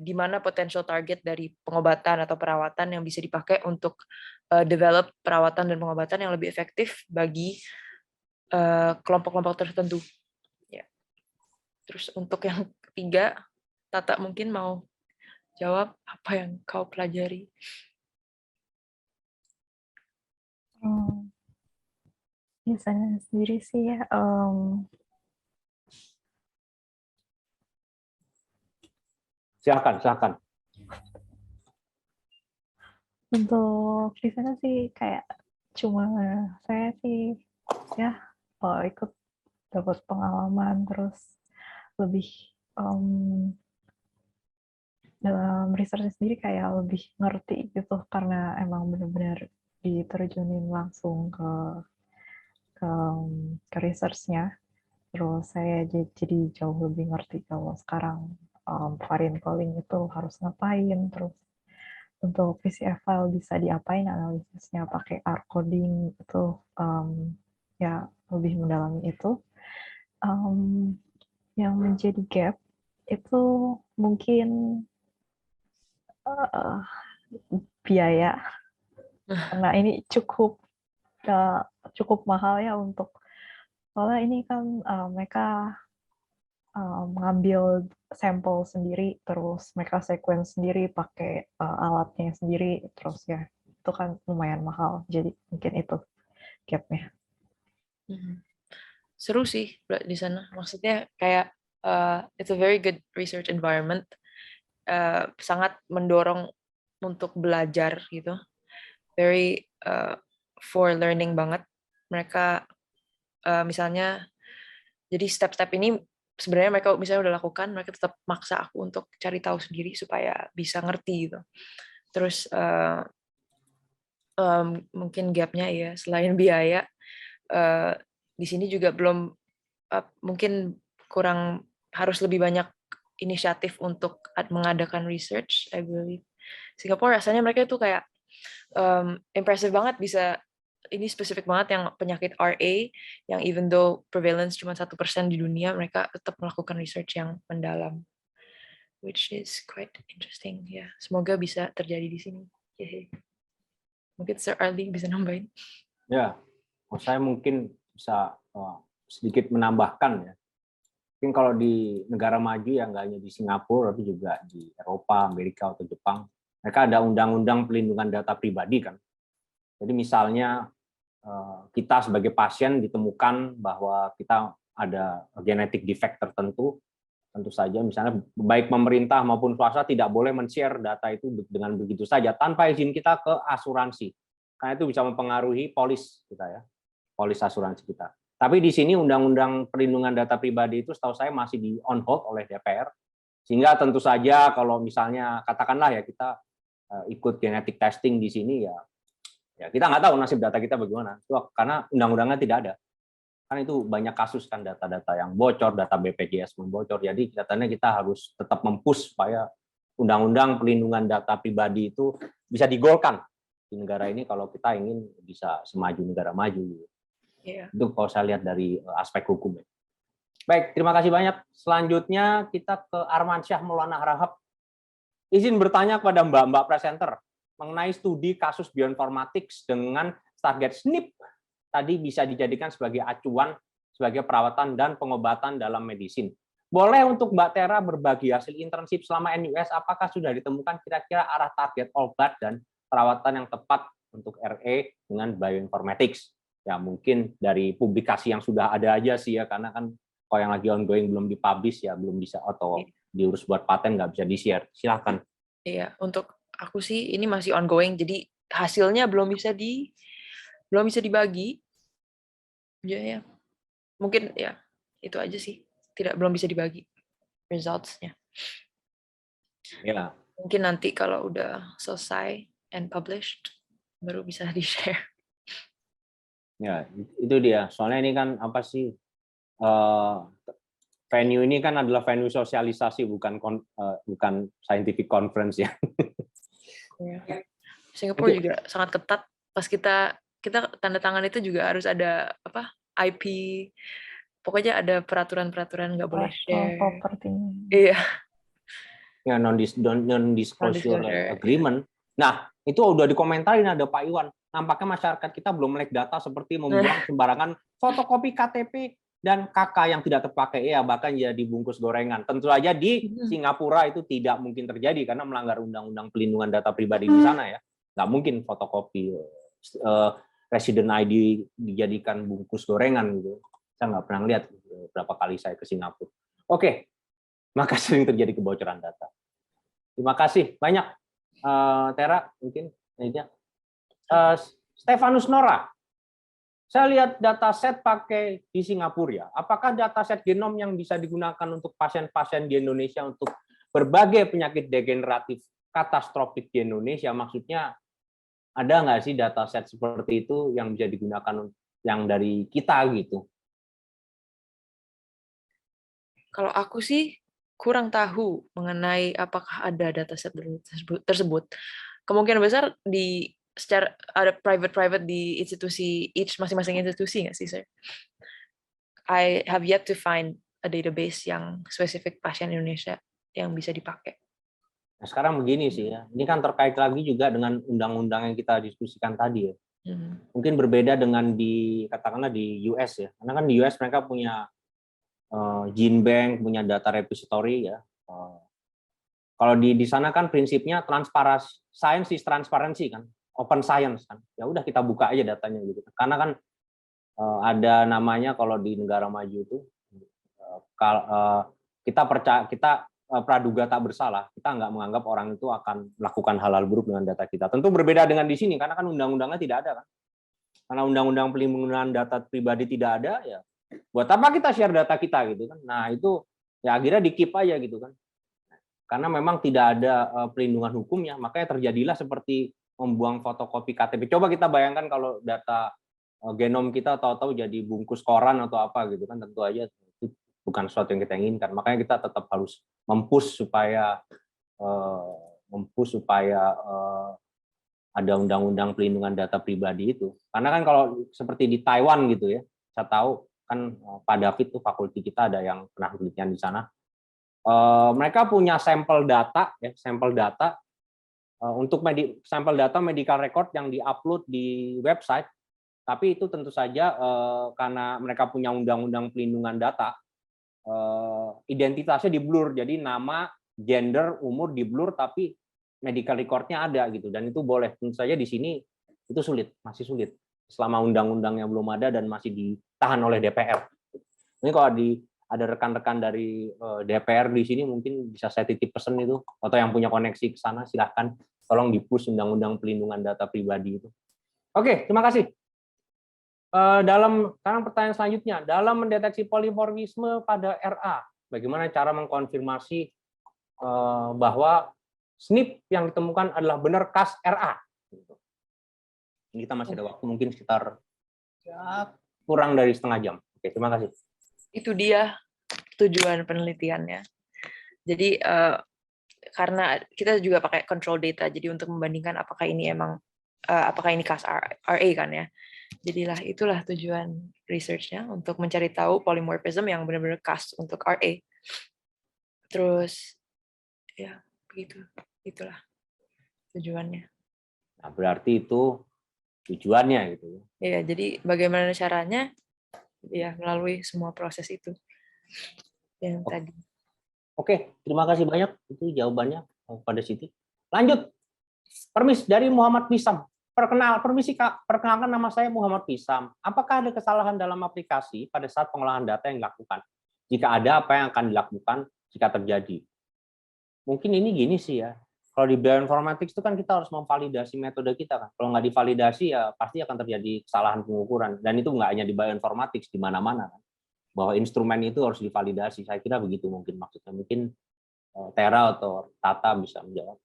di mana potential target dari pengobatan atau perawatan yang bisa dipakai untuk develop perawatan dan pengobatan yang lebih efektif bagi kelompok-kelompok tertentu. Ya. Terus untuk yang ketiga, Tata mungkin mau jawab apa yang kau pelajari. Biasanya sendiri sih ya, Silakan. untuk di sana sih kayak cuma saya sih ya ikut dapat pengalaman, terus lebih dalam research sendiri kayak lebih ngerti gitu karena emang benar-benar diterjunin langsung ke research-nya. Terus saya jadi jauh lebih ngerti kalau sekarang variant calling itu harus ngapain, terus untuk VCF file bisa diapain analisisnya pakai R coding itu, ya lebih mendalami itu. Yang menjadi gap itu mungkin biaya, karena ini cukup mahal ya untuk, soalnya ini kan mereka mengambil sampel sendiri, terus mereka sequence sendiri pakai alatnya sendiri, terus ya itu kan lumayan mahal, jadi mungkin itu gapnya. Seru sih di sana, maksudnya kayak it's a very good research environment, sangat mendorong untuk belajar gitu, very for learning banget. Mereka misalnya, jadi step-step ini sebenarnya mereka misalnya udah lakukan, mereka tetap maksa aku untuk cari tahu sendiri supaya bisa ngerti gitu. Terus mungkin gapnya ya selain biaya, di sini juga belum mungkin kurang, harus lebih banyak inisiatif untuk mengadakan research, I believe. Singapura rasanya mereka itu kayak impressive banget, bisa ini spesifik banget yang penyakit RA yang even though prevalence cuma 1% di dunia, mereka tetap melakukan research yang mendalam, which is quite interesting ya. Semoga bisa terjadi di sini. Mungkin Sir Arlie bisa nambahin. Ya, saya mungkin bisa sedikit menambahkan ya. Mungkin kalau di negara maju ya nggak hanya di Singapura tapi juga di Eropa, Amerika atau Jepang, mereka ada undang-undang pelindungan data pribadi kan. Jadi misalnya kita sebagai pasien ditemukan bahwa kita ada genetic defect tertentu, tentu saja misalnya baik pemerintah maupun swasta tidak boleh men-share data itu dengan begitu saja tanpa izin kita ke asuransi. Karena itu bisa mempengaruhi polis kita ya, polis asuransi kita. Tapi di sini undang-undang perlindungan data pribadi itu setahu saya masih di on hold oleh DPR. Sehingga tentu saja kalau misalnya katakanlah ya kita ikut genetic testing di sini ya kita nggak tahu nasib data kita bagaimana. Itu karena undang-undangnya tidak ada. Kan itu banyak kasus kan data-data yang bocor, data BPJS membocor. Jadi katanya kita harus tetap mempush supaya undang-undang perlindungan data pribadi itu bisa digolkan di negara ini kalau kita ingin bisa semaju negara maju. Yeah. Itu kalau saya lihat dari aspek hukum. Baik, terima kasih banyak. Selanjutnya kita ke Armansyah Maulana Harahap. Izin bertanya kepada Mbak presenter mengenai studi kasus bioinformatics dengan target SNP tadi bisa dijadikan sebagai acuan sebagai perawatan dan pengobatan dalam medisin. Boleh untuk Mbak Tera berbagi hasil internship selama NUS, apakah sudah ditemukan kira-kira arah target obat dan perawatan yang tepat untuk RE dengan bioinformatics? Ya mungkin dari publikasi yang sudah ada aja sih ya, karena kan kalau yang lagi ongoing belum dipublish ya belum bisa atau diurus buat paten nggak bisa di-share. Silakan. Iya, untuk aku sih ini masih ongoing, jadi hasilnya belum bisa dibagi. Ya, mungkin ya itu aja sih, belum bisa dibagi results-nya. Ya. Mungkin nanti kalau udah selesai and published baru bisa di-share. Ya, itu dia. Soalnya ini kan apa sih? Venue ini kan adalah venue sosialisasi, bukan scientific conference ya. Ya. Singapura juga sangat ketat. Pas kita tanda tangan itu juga harus ada IP. Pokoknya ada peraturan-peraturan nggak boleh share. Iya. Ya, non-disclosure agreement. Nah, itu udah dikomentarin ada Pak Iwan. Nampaknya masyarakat kita belum melek data seperti membuang sembarangan fotokopi KTP dan KK yang tidak terpakai, ya bahkan ya dibungkus gorengan. Tentu saja di Singapura itu tidak mungkin terjadi karena melanggar undang-undang pelindungan data pribadi di sana ya. Nggak mungkin fotokopi resident ID dijadikan bungkus gorengan gitu. Saya nggak pernah lihat berapa kali saya ke Singapura. Oke, maka sering terjadi kebocoran data. Terima kasih banyak, Tera mungkin aja. Stefanus Nora. Saya lihat dataset pakai di Singapura ya. Apakah dataset genom yang bisa digunakan untuk pasien-pasien di Indonesia untuk berbagai penyakit degeneratif katastrofik di Indonesia? Maksudnya ada nggak sih dataset seperti itu yang bisa digunakan yang dari kita gitu? Kalau aku sih kurang tahu mengenai apakah ada dataset tersebut. Kemungkinan besar secara ada private di institusi masing-masing institusi nggak sih, Sir? I have yet to find a database yang spesifik pasien Indonesia yang bisa dipakai. Nah, sekarang begini sih ya, ini kan terkait lagi juga dengan undang-undang yang kita diskusikan tadi ya. Mungkin berbeda dengan katakanlah di US ya, karena kan di US mereka punya gene bank, punya data repository ya. Kalau di sana kan prinsipnya science is transparency kan. Open science kan, ya udah kita buka aja datanya gitu. Karena kan ada namanya kalau di negara maju itu kita praduga tak bersalah, kita nggak menganggap orang itu akan melakukan hal-hal buruk dengan data kita. Tentu berbeda dengan di sini karena kan undang-undangnya tidak ada kan. Karena undang-undang pelindungan data pribadi tidak ada ya. Buat apa kita share data kita gitu kan? Nah itu ya akhirnya di-keep aja gitu kan. Karena memang tidak ada pelindungan hukumnya, makanya terjadilah seperti membuang fotokopi KTP. Coba kita bayangkan kalau data genom kita tahu-tahu jadi bungkus koran atau apa gitu kan, tentu aja itu bukan sesuatu yang kita inginkan. Makanya kita tetap harus mempush supaya ada undang-undang pelindungan data pribadi itu. Karena kan kalau seperti di Taiwan gitu ya, saya tahu kan Pak David tuh fakulti kita ada yang pernah penelitian di sana. Mereka punya sampel data untuk sampel data medical record yang diupload di website, tapi itu tentu saja karena mereka punya undang-undang pelindungan data, identitasnya di blur, jadi nama, gender, umur di blur, tapi medical record-nya ada gitu, dan itu boleh. Tentu saja di sini itu masih sulit selama undang-undangnya belum ada dan masih ditahan oleh DPR. Ini kalau ada rekan-rekan dari DPR di sini mungkin bisa saya titip pesan itu, atau yang punya koneksi ke sana silahkan tolong di-push undang-undang pelindungan data pribadi itu. Oke, terima kasih. Sekarang pertanyaan selanjutnya, dalam mendeteksi polimorfisme pada RA, bagaimana cara mengkonfirmasi bahwa SNP yang ditemukan adalah benar kas RA? Ini kita masih ada waktu mungkin sekitar kurang dari setengah jam. Oke, terima kasih. Itu dia tujuan penelitiannya. Jadi karena kita juga pakai control data, jadi untuk membandingkan apakah ini kas RA kan ya. Jadilah itulah tujuan research-nya, untuk mencari tahu polymorphism yang benar-benar kas untuk RA. Terus ya begitu, itulah tujuannya. Nah, berarti itu tujuannya gitu. Ya, jadi bagaimana caranya? Ya, melalui semua proses itu yang tadi. Oke, terima kasih banyak. Itu jawabannya pada Siti. Lanjut. Permis dari Muhammad Pisam. Permisi Kak, perkenalkan nama saya Muhammad Pisam. Apakah ada kesalahan dalam aplikasi pada saat pengolahan data yang dilakukan? Jika ada, apa yang akan dilakukan jika terjadi? Mungkin ini gini sih ya. Kalau di bioinformatics itu kan kita harus memvalidasi metode kita kan. Kalau nggak divalidasi ya pasti akan terjadi kesalahan pengukuran. Dan itu nggak hanya di bioinformatics, di mana-mana kan. Bahwa instrumen itu harus divalidasi. Saya kira begitu mungkin maksudnya. Mungkin Tera atau Tata bisa menjawab.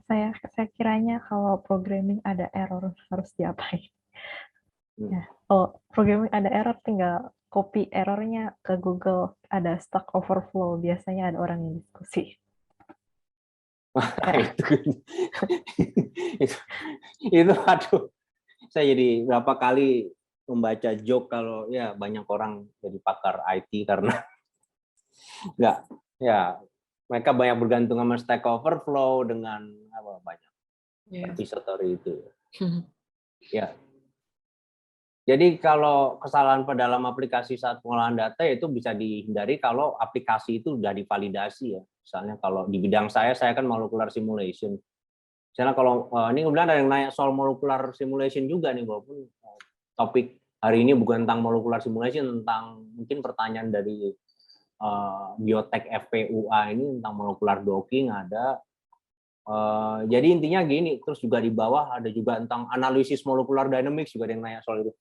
Saya kiranya kalau programming ada error harus diapain? Ya, kalau programming ada error tinggal copy errornya ke Google, ada Stack Overflow, biasanya ada orang yang diskusi. itu aduh, saya jadi berapa kali membaca joke kalau ya banyak orang jadi pakar IT karena nggak ya mereka banyak bergantung sama Stack Overflow dengan apa banyak repository itu ya. Jadi kalau kesalahan pada dalam aplikasi saat pengolahan data itu bisa dihindari kalau aplikasi itu sudah divalidasi ya. Misalnya kalau di bidang saya kan molecular simulation. Misalnya kalau ini kemudian ada yang nanya soal molecular simulation juga nih, walaupun topik hari ini bukan tentang molecular simulation, tentang mungkin pertanyaan dari Biotek FPUA ini tentang molecular docking ada. Jadi intinya gini, terus juga di bawah ada juga tentang analisis molecular dynamics juga ada yang nanya soal itu.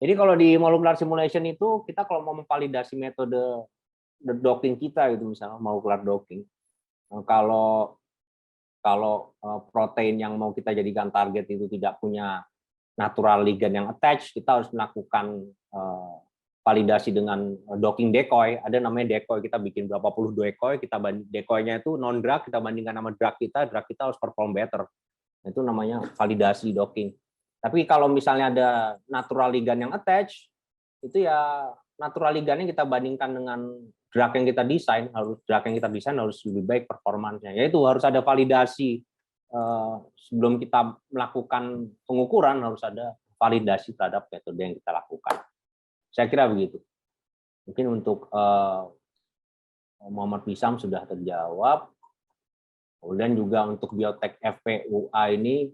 Jadi kalau di molecular simulation itu kita kalau mau memvalidasi metode docking kita gitu misalnya molecular docking, kalau protein yang mau kita jadikan target itu tidak punya natural ligand yang attach, kita harus melakukan validasi dengan docking decoy. Ada namanya decoy, kita bikin berapa puluh decoy, decoy-nya itu non drug, kita bandingkan sama drug kita harus perform better. Itu namanya validasi docking. Tapi kalau misalnya ada natural ligand yang attach, itu ya natural ligandnya kita bandingkan dengan drug yang kita desain, harus lebih baik performansnya. Yaitu harus ada validasi sebelum kita melakukan pengukuran, harus ada validasi terhadap metode yang kita lakukan. Saya kira begitu. Mungkin untuk Muhammad Pisam sudah terjawab. Kemudian juga untuk Biotek FPUA ini,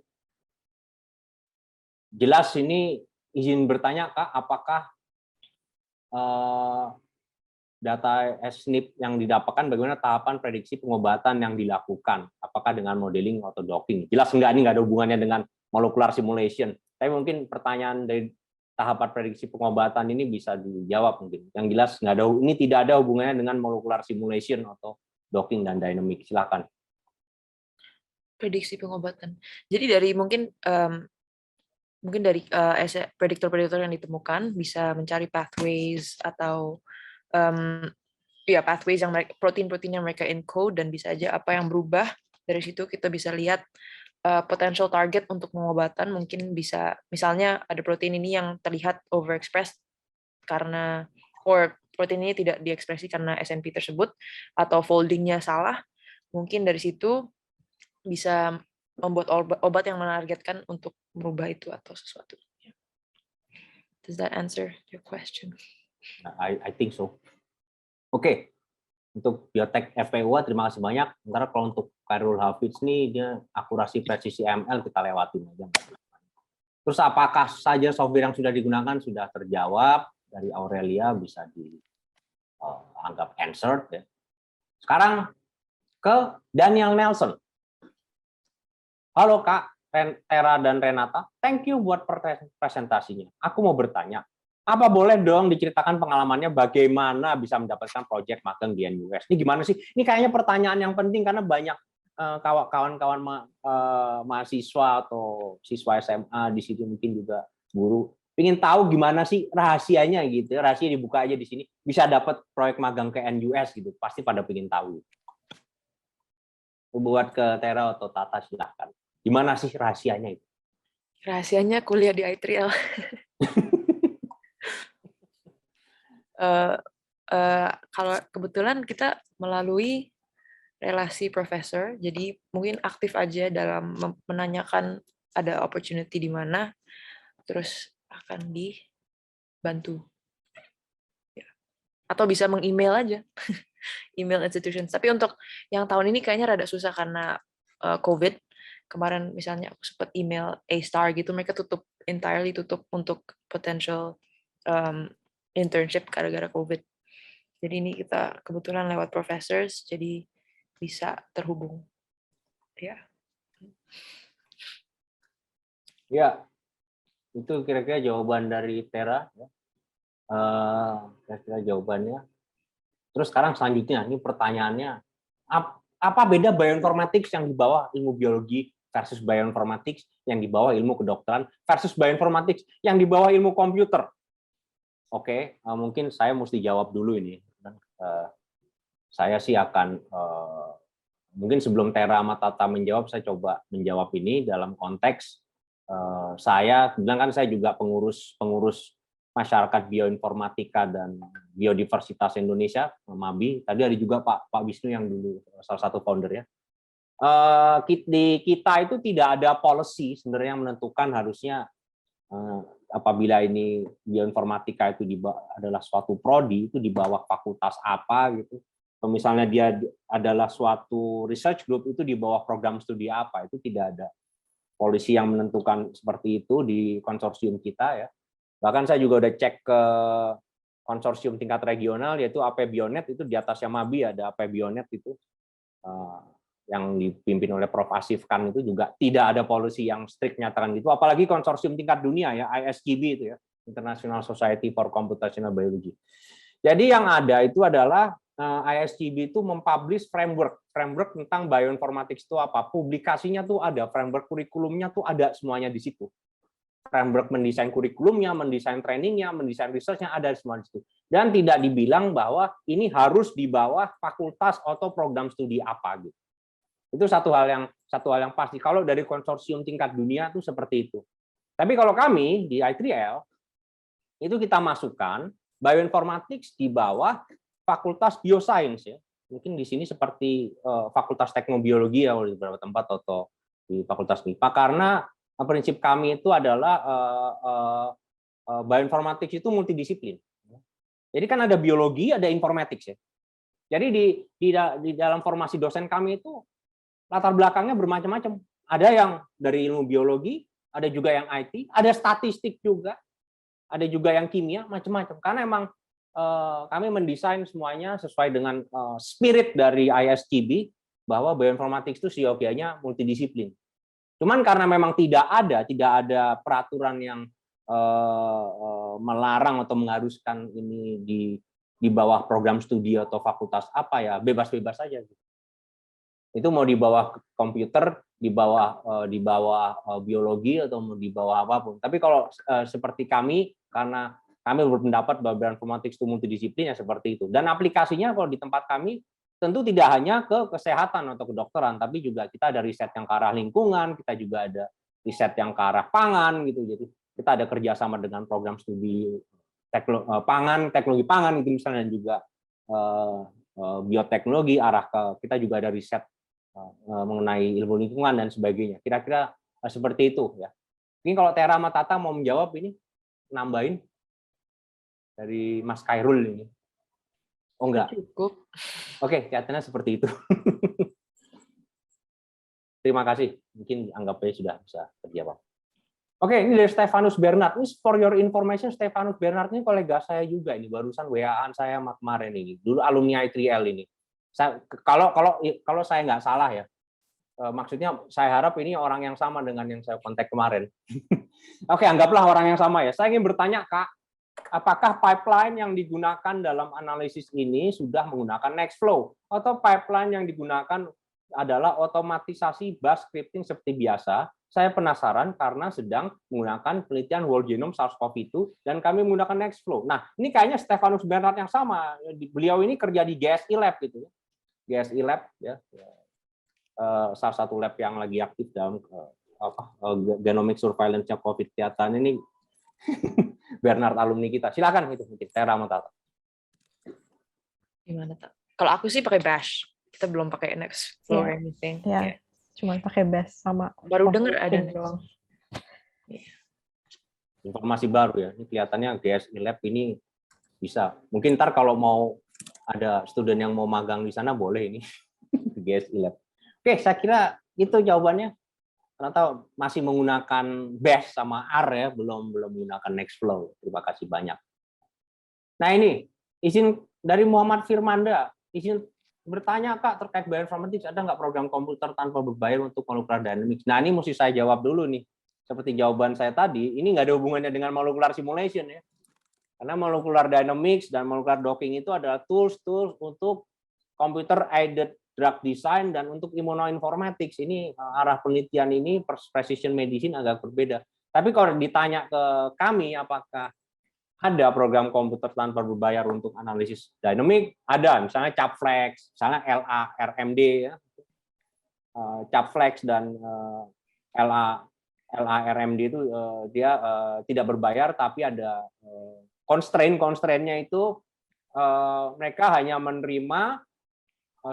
jelas ini izin bertanya Kak, apakah data SNP yang didapatkan bagaimana tahapan prediksi pengobatan yang dilakukan? Apakah dengan modeling atau docking? Jelas enggak, ini enggak ada hubungannya dengan molecular simulation. Tapi mungkin pertanyaan dari tahapan prediksi pengobatan ini bisa dijawab mungkin. Yang jelas ini tidak ada hubungannya dengan molecular simulation atau docking dan dynamic. Silakan. Prediksi pengobatan. Jadi dari mungkin mungkin dari prediktor-prediktor yang ditemukan bisa mencari pathways atau ya pathways yang protein-protein yang mereka encode, dan bisa aja apa yang berubah dari situ kita bisa lihat potential target untuk pengobatan. Mungkin bisa misalnya ada protein ini yang terlihat overexpressed karena protein ini tidak diekspresi karena SNP tersebut atau foldingnya salah. Mungkin dari situ bisa membuat obat yang menargetkan untuk merubah itu atau sesuatu. Does that answer your question? I think so. Oke. Untuk biotek FPUA terima kasih banyak. Sementara kalau untuk Khairul Hafiz nih dia akurasi presisi ML kita lewatin aja. Terus apakah saja software yang sudah digunakan sudah terjawab? Dari Aurelia bisa dianggap answered ya. Sekarang ke Daniel Nelson. Halo Kak, Tera dan Renata, thank you buat presentasinya. Aku mau bertanya, apa boleh dong diceritakan pengalamannya bagaimana bisa mendapatkan proyek magang di NUS? Ini gimana sih? Ini kayaknya pertanyaan yang penting karena banyak kawan-kawan mahasiswa atau siswa SMA di situ, mungkin juga guru, ingin tahu gimana sih rahasianya gitu. Rahasia dibuka aja di sini, bisa dapat proyek magang ke NUS gitu. Pasti pada ingin tahu. Buat ke Tera atau Tata silahkan. Gimana sih rahasianya itu? Rahasianya kuliah di I3L. Kalau kebetulan kita melalui relasi profesor, jadi mungkin aktif aja dalam menanyakan ada opportunity di mana, terus akan dibantu. Ya. Atau bisa meng-email aja, email institutions. Tapi untuk yang tahun ini kayaknya rada susah karena COVID. Kemarin misalnya aku sempat email A-Star gitu, mereka entirely tutup untuk potential internship gara-gara COVID. Jadi ini kita kebetulan lewat professors, jadi bisa terhubung. Ya. Ya, itu kira-kira jawaban dari Tera. Ya. Kira-kira jawabannya. Terus sekarang selanjutnya, ini pertanyaannya, apa beda bioinformatics yang di bawah ilmu biologi versus bioinformatics yang di bawah ilmu kedokteran versus bioinformatics yang di bawah ilmu komputer? Oke, mungkin saya mesti jawab dulu ini. Saya sih akan, mungkin sebelum Tera sama Tata menjawab, saya coba menjawab ini dalam konteks saya, kebetulan kan saya juga pengurus masyarakat bioinformatika dan biodiversitas Indonesia, MABI. Tadi ada juga Pak Wisnu yang dulu salah satu founder ya. Di kita itu tidak ada policy sebenarnya yang menentukan harusnya apabila ini bioinformatika itu adalah suatu prodi, itu di bawah fakultas apa gitu. Kalau misalnya dia adalah suatu research group, itu di bawah program studi apa, itu tidak ada polisi yang menentukan seperti itu di konsorsium kita ya. Bahkan saya juga udah cek ke konsorsium tingkat regional, yaitu AP Bionet, itu di atasnya MABI ada AP Bionet itu yang dipimpin oleh Prof. Asif Khan, itu juga tidak ada polisi yang strict nyatakan gitu. Apalagi konsorsium tingkat dunia ya, ISGB itu ya, International Society for Computational Biology. Jadi yang ada itu adalah ISGB itu mempublish framework tentang bioinformatics itu apa, publikasinya tuh ada, framework kurikulumnya tuh ada semuanya di situ. Framework mendesain kurikulumnya, mendesain trainingnya, mendesain researchnya ada semua di situ. Dan tidak dibilang bahwa ini harus di bawah fakultas atau program studi apa gitu. Itu satu hal yang pasti. Kalau dari konsorsium tingkat dunia itu seperti itu. Tapi kalau kami di I3L itu kita masukkan bioinformatics di bawah Fakultas Bioscience ya. Mungkin di sini seperti Fakultas Teknobiologi ya di beberapa tempat atau di Fakultas MIPA, karena prinsip kami itu adalah bioinformatics itu multidisiplin. Jadi kan ada biologi, ada informatics ya. Jadi di dalam formasi dosen kami itu latar belakangnya bermacam-macam. Ada yang dari ilmu biologi, ada juga yang IT, ada statistik juga, ada juga yang kimia, macam-macam. Karena emang kami mendesain semuanya sesuai dengan spirit dari ISGB, bahwa bioinformatics itu siogianya multidisiplin. Cuman karena memang tidak ada peraturan yang melarang atau mengharuskan ini di bawah program studi atau fakultas apa ya, bebas-bebas saja. Itu mau di bawah komputer, di bawah biologi atau mau di bawah apapun. Tapi kalau seperti kami, karena kami berpendapat bahwa bioinformatics itu multidisiplin ya seperti itu. Dan aplikasinya kalau di tempat kami tentu tidak hanya ke kesehatan atau kedokteran, tapi juga kita ada riset yang ke arah lingkungan, kita juga ada riset yang ke arah pangan gitu. Jadi kita ada kerjasama dengan program studi teknologi pangan itu misalnya, dan juga bioteknologi arah ke kita juga ada riset mengenai ilmu lingkungan dan sebagainya. Kira-kira seperti itu ya. Ini kalau Tera sama Tata mau menjawab ini, nambahin dari Mas Khairul ini. Oh enggak. Cukup. Oke, kelihatannya seperti itu. Terima kasih. Mungkin anggapnya sudah bisa terjawab. Oke, ini dari Stefanus Bernard. Ini for your information, Stefanus Bernard ini kolega saya juga ini, barusan WA-an saya kemarin ini. Dulu alumni I3L ini. Kalau saya nggak salah ya, maksudnya saya harap ini orang yang sama dengan yang saya kontak kemarin. Oke, anggaplah orang yang sama ya. Saya ingin bertanya, Kak, apakah pipeline yang digunakan dalam analisis ini sudah menggunakan Nextflow atau pipeline yang digunakan adalah otomatisasi bash scripting seperti biasa? Saya penasaran karena sedang menggunakan penelitian whole genome SARS-CoV-2 dan kami menggunakan Nextflow. Nah, ini kayaknya Stefanus Bernard yang sama. Beliau ini kerja di GSI Lab gitu ya. GSI Lab ya. Salah satu lab yang lagi aktif dalam genomic surveillance-nya COVID kelihatan ini. Bernard alumni kita. Silakan itu mungkin Tera sama Tata. Gimana, Tak? Kalau aku sih pakai Bash. Kita belum pakai Nextflow or anything. Ya, cuma pakai Bash sama. Baru dengar ada doang. Informasi baru ya. Ini kelihatannya GSI Lab ini bisa. Mungkin ntar kalau mau ada student yang mau magang di sana boleh ini ke GSI Lab. Oke, saya kira itu jawabannya. Ternyata masih menggunakan Bash sama R ya, belum menggunakan Nextflow. Terima kasih banyak. Nah ini izin dari Muhammad Firmanda, izin bertanya Kak terkait bioinformatics, ada nggak program komputer tanpa berbayar untuk molecular dynamics? Nah ini mesti saya jawab dulu nih. Seperti jawaban saya tadi, ini nggak ada hubungannya dengan molecular simulation ya. Karena molecular dynamics dan molecular docking itu adalah tools untuk computer aided drug design dan untuk immunoinformatics. Ini arah penelitian ini precision medicine agak berbeda. Tapi kalau ditanya ke kami apakah ada program komputer tanpa berbayar untuk analisis dynamic, ada. Misalnya ChapFlex, misalnya LA-RMD ya. ChapFlex dan LA-RMD itu dia tidak berbayar, tapi ada constraint-nya itu mereka hanya menerima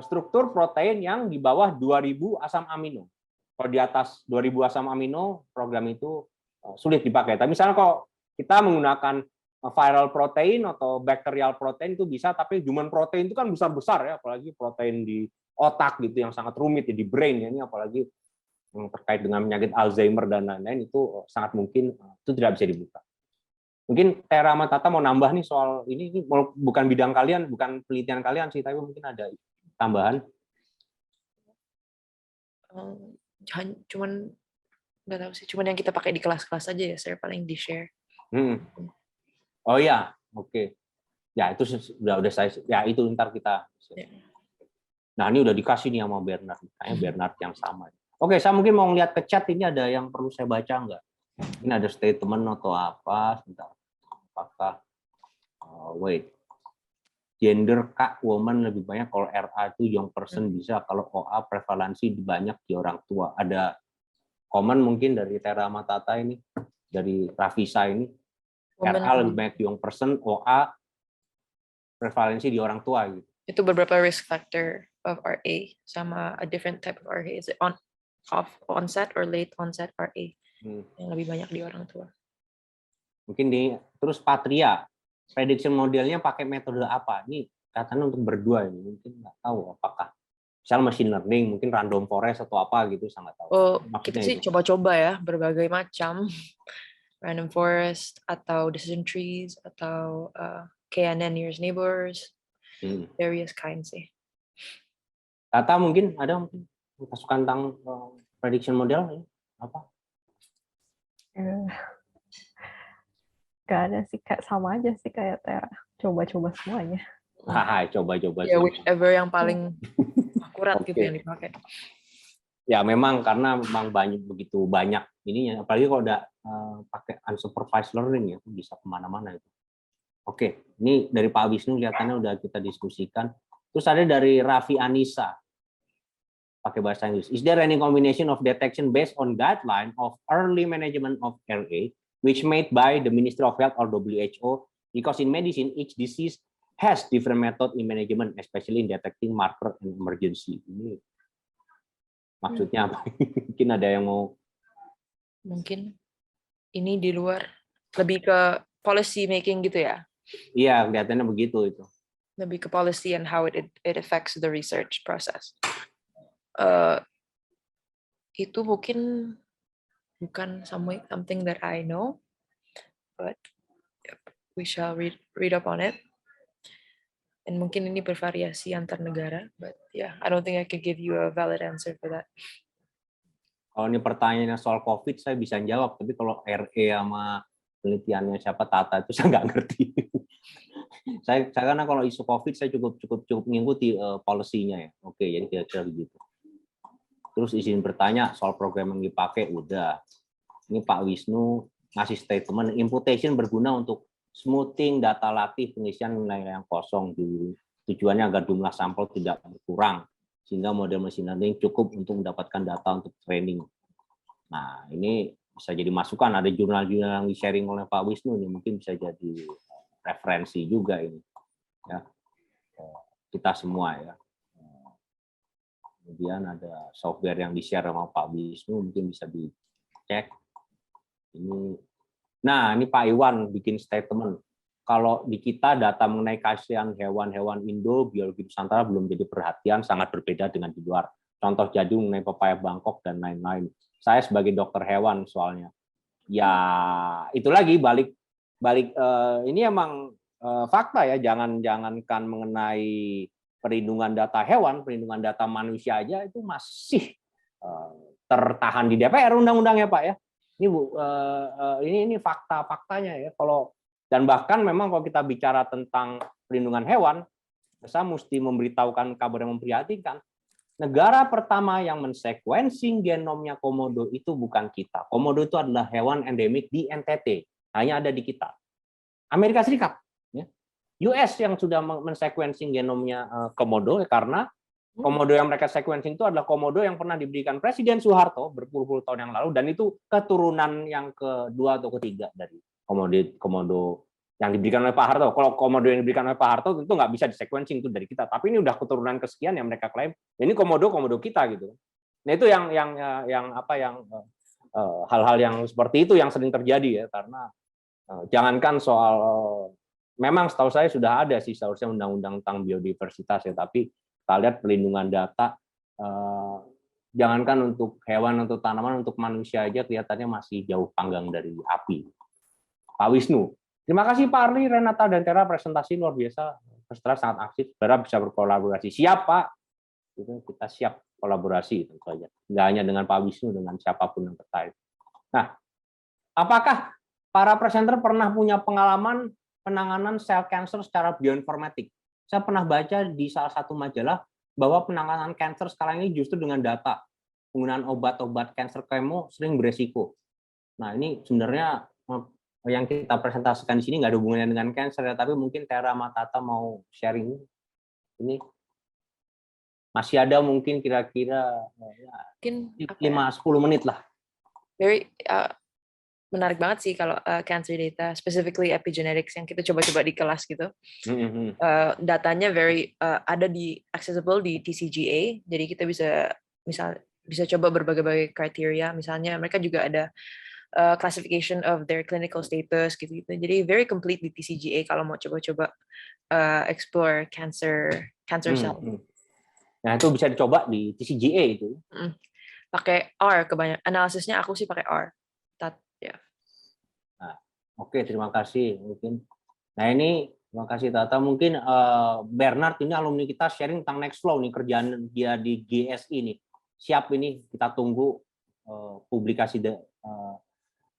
struktur protein yang di bawah 2000 asam amino. Kalau di atas 2000 asam amino, program itu sulit dipakai. Tapi misalnya kalau kita menggunakan viral protein atau bacterial protein itu bisa, tapi human protein itu kan besar-besar ya, apalagi protein di otak gitu yang sangat rumit ya, di brain ya, ini apalagi yang terkait dengan penyakit Alzheimer dan lain-lain itu sangat mungkin itu tidak bisa dibuka. Mungkin Tera sama Tata mau nambah nih soal ini bukan bidang kalian, bukan penelitian kalian sih, tapi mungkin ada tambahan. Cuman nggak tahu sih, cuman yang kita pakai di kelas-kelas aja ya, saya paling di share. Oh ya, oke. Ya itu sudah saya ya itu ntar kita. Nah ini udah dikasih nih sama Bernard, kayaknya Bernard yang sama. Oke, saya mungkin mau ngeliat ke chat, ini ada yang perlu saya baca nggak? Ini ada statement atau apa? Sebentar. Apakah wait. Gender Kak, woman lebih banyak, kalau RA itu young person bisa, kalau OA prevalensi banyak di orang tua. Ada komen mungkin dari Tera sama Tata ini, dari Rafisa ini, RA lebih banyak young person, OA prevalensi di orang tua gitu. Itu beberapa risk factor of RA sama a different type of RA. Is it onset or late onset RA yang lebih banyak di orang tua. Mungkin terus Patria, prediction modelnya pakai metode apa? Ini katanya untuk berdua ini, mungkin nggak tahu apakah misal machine learning, mungkin random forest atau apa gitu, saya nggak tahu. Oh, kita sih coba-coba ya, berbagai macam random forest atau decision trees atau KNN nearest neighbors, various kinds sih. Tata mungkin ada mungkin masukan tentang prediction model apa? Gak ada sih, kayak sama aja sih kayak Tera. Coba-coba semuanya. Coba-coba. Ya, whichever yang paling aku akurat gitu yang dipakai. Ya memang karena memang begitu banyak ininya, apalagi kalau udah pakai unsupervised learning ya, itu bisa kemana-mana itu. Oke, ini dari Pak Wisnu kelihatannya udah kita diskusikan. Terus ada dari Raffi Anissa, pakai bahasa Inggris. Is there any combination of detection based on guideline of early management of RA, which made by the Ministry of Health or WHO? Because in medicine, each disease has different method in management, especially in detecting marker and emergency. Ini maksudnya apa? Mungkin ada yang mau? Mungkin ini di luar, lebih ke policy making gitu ya? Iya, kelihatannya begitu itu. Lebih ke policy and how it affects the research process. Itu mungkin bukan something that I know, but we shall read up on it. And mungkin ini bervariasi antar negara, but yeah, I don't think I could give you a valid answer for that. Kalau ini pertanyaannya soal COVID, saya bisa jawab, tapi kalau RE sama penelitiannya siapa Tata itu saya nggak ngerti. saya karena kalau isu COVID saya cukup mengikuti policy-nya ya. Oke, jadi kira-kira begitu. Terus izin bertanya soal program yang dipakai, udah. Ini Pak Wisnu ngasih statement, imputation berguna untuk smoothing data latih pengisian nilai yang kosong dulu. Tujuannya agar jumlah sampel tidak berkurang, sehingga model machine learning cukup untuk mendapatkan data untuk training. Nah, ini bisa jadi masukan. Ada jurnal-jurnal yang di-sharing oleh Pak Wisnu, ini mungkin bisa jadi referensi juga ini. Ya, kita semua ya. Kemudian ada software yang di-share sama Pak Wisnu, mungkin bisa dicek. Nah, ini Pak Iwan bikin statement. Kalau di kita data mengenai kasihan hewan-hewan Indo, biologi Nusantara belum jadi perhatian, sangat berbeda dengan di luar. Contoh jadi mengenai pepaya Bangkok dan lain-lain. Saya sebagai dokter hewan soalnya. Ya, itu lagi balik ini emang fakta ya, jangankan mengenai perlindungan data hewan, perlindungan data manusia aja itu masih tertahan di DPR undang-undangnya Pak ya. Ini fakta-faktanya ya. Dan bahkan memang kalau kita bicara tentang perlindungan hewan, saya mesti memberitahukan kabar yang memprihatinkan. Negara pertama yang mensequencing genomnya komodo itu bukan kita. Komodo itu adalah hewan endemik di NTT, hanya ada di kita. Amerika Serikat, ya. US yang sudah mensequencing genomnya komodo, karena komodo yang mereka sequencing itu adalah komodo yang pernah diberikan Presiden Soeharto berpuluh-puluh tahun yang lalu, dan itu keturunan yang kedua atau ketiga dari komodo yang diberikan oleh Pak Harto. Kalau komodo yang diberikan oleh Pak Harto tentu nggak bisa disequencing itu dari kita, tapi ini udah keturunan kesekian yang mereka klaim. Ini komodo kita gitu. Nah itu yang hal-hal yang seperti itu yang sering terjadi ya, karena jangankan soal memang setahu saya sudah ada sih seharusnya undang-undang tentang biodiversitas ya, tapi kita lihat pelindungan data jangankan untuk hewan, untuk tanaman, untuk manusia aja kelihatannya masih jauh panggang dari api. Pak Wisnu, terima kasih Pak Arli, Renata, dan Tera, presentasi luar biasa, terus sangat aktif, berharap bisa berkolaborasi. Siap Pak, itu kita siap kolaborasi tentu saja, nggak hanya dengan Pak Wisnu, dengan siapapun yang terkait. Nah, apakah para presenter pernah punya pengalaman penanganan sel cancer secara bioinformatik? Saya pernah baca di salah satu majalah bahwa penanganan cancer sekarang ini justru dengan data. Penggunaan obat-obat cancer kemo sering beresiko. Nah, ini sebenarnya yang kita presentasikan di sini nggak ada hubungannya dengan cancer ya, tapi mungkin Tera sama Tata mau sharing ini. Masih ada mungkin kira-kira 5-10 menit lah. Very menarik banget sih kalau cancer data, specifically epigenetics yang kita coba-coba di kelas gitu. Datanya ada di accessible di TCGA, jadi kita bisa coba berbagai kriteria. Misalnya mereka juga ada classification of their clinical status gitu. Jadi very complete di TCGA kalau mau coba-coba explore cancer cell. Nah itu bisa dicoba di TCGA itu. Pakai R kebanyakan. Analisisnya aku sih pakai R. Ya. Nah, oke, terima kasih mungkin. Nah ini terima kasih Tata. Mungkin Bernard ini alumni kita sharing tentang Nextflow nih, kerjaan dia di GSI nih. Siap ini kita tunggu publikasi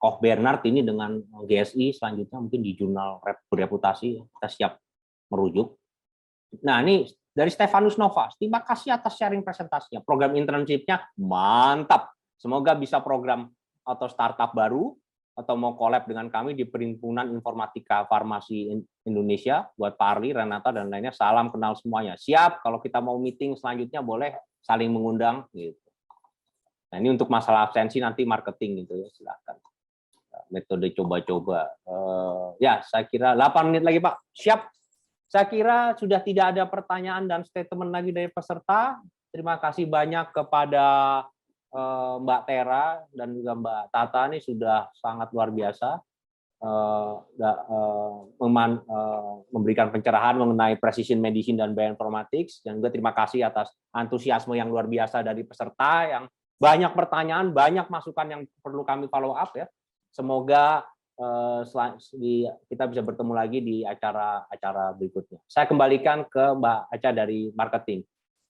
Koch Bernard ini dengan GSI selanjutnya mungkin di jurnal bereputasi, kita siap merujuk. Nah ini dari Stefanus Novas. Terima kasih atas sharing presentasinya. Program internship-nya mantap. Semoga bisa program atau startup baru atau mau collab dengan kami di Perhimpunan Informatika Farmasi Indonesia buat Pak Arli, Renata, dan lainnya. Salam kenal semuanya. Siap, kalau kita mau meeting selanjutnya boleh saling mengundang. Gitu. Nah, ini untuk masalah absensi nanti marketing gitu ya, silakan. Metode coba-coba. Ya, saya kira 8 menit lagi Pak. Siap. Saya kira sudah tidak ada pertanyaan dan statement lagi dari peserta. Terima kasih banyak kepada Mbak Tera dan juga Mbak Tata, ini sudah sangat luar biasa memberikan pencerahan mengenai precision medicine dan bioinformatics, dan juga terima kasih atas antusiasme yang luar biasa dari peserta yang banyak pertanyaan, banyak masukan yang perlu kami follow up ya. Semoga kita bisa bertemu lagi di acara berikutnya. Saya kembalikan ke Mbak Aca dari marketing.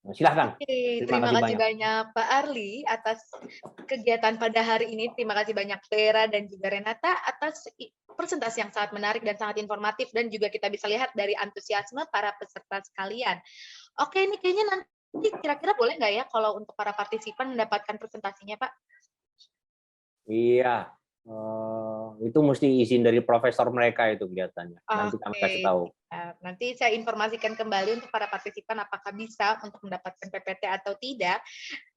Silahkan. Oke, terima kasih banyak Pak Arli atas kegiatan pada hari ini. Terima kasih banyak Vera dan juga Renata atas presentasi yang sangat menarik dan sangat informatif, dan juga kita bisa lihat dari antusiasme para peserta sekalian. Oke, ini kayaknya nanti kira-kira boleh nggak ya kalau untuk para partisipan mendapatkan presentasinya, Pak? Iya, itu mesti izin dari profesor mereka itu kelihatannya. Nanti kami kasih tahu. Nanti saya informasikan kembali untuk para partisipan apakah bisa untuk mendapatkan PPT atau tidak.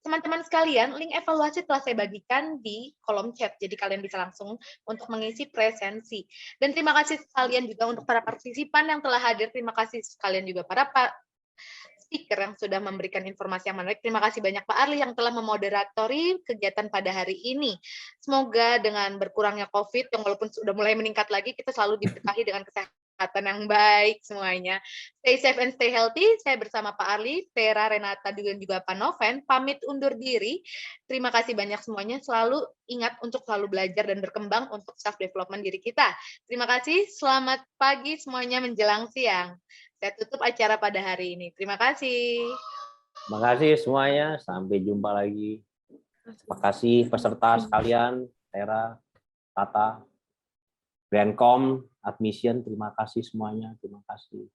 Teman-teman sekalian, link evaluasi telah saya bagikan di kolom chat, jadi kalian bisa langsung untuk mengisi presensi. Dan terima kasih sekalian juga untuk para partisipan yang telah hadir. Terima kasih sekalian juga para speaker yang sudah memberikan informasi yang menarik. Terima kasih banyak Pak Arli yang telah memoderatori kegiatan pada hari ini. Semoga dengan berkurangnya COVID, yang walaupun sudah mulai meningkat lagi, kita selalu diberkahi dengan kesehatan yang baik semuanya. Stay safe and stay healthy. Saya bersama Pak Arli, Vera, Renata, dan juga Pak Noven, pamit undur diri. Terima kasih banyak semuanya. Selalu ingat untuk selalu belajar dan berkembang untuk self development diri kita. Terima kasih. Selamat pagi semuanya menjelang siang. Saya tutup acara pada hari ini. Terima kasih. Terima kasih semuanya. Sampai jumpa lagi. Terima kasih peserta sekalian, Tera, Tata, Brandcom, Admission. Terima kasih semuanya. Terima kasih.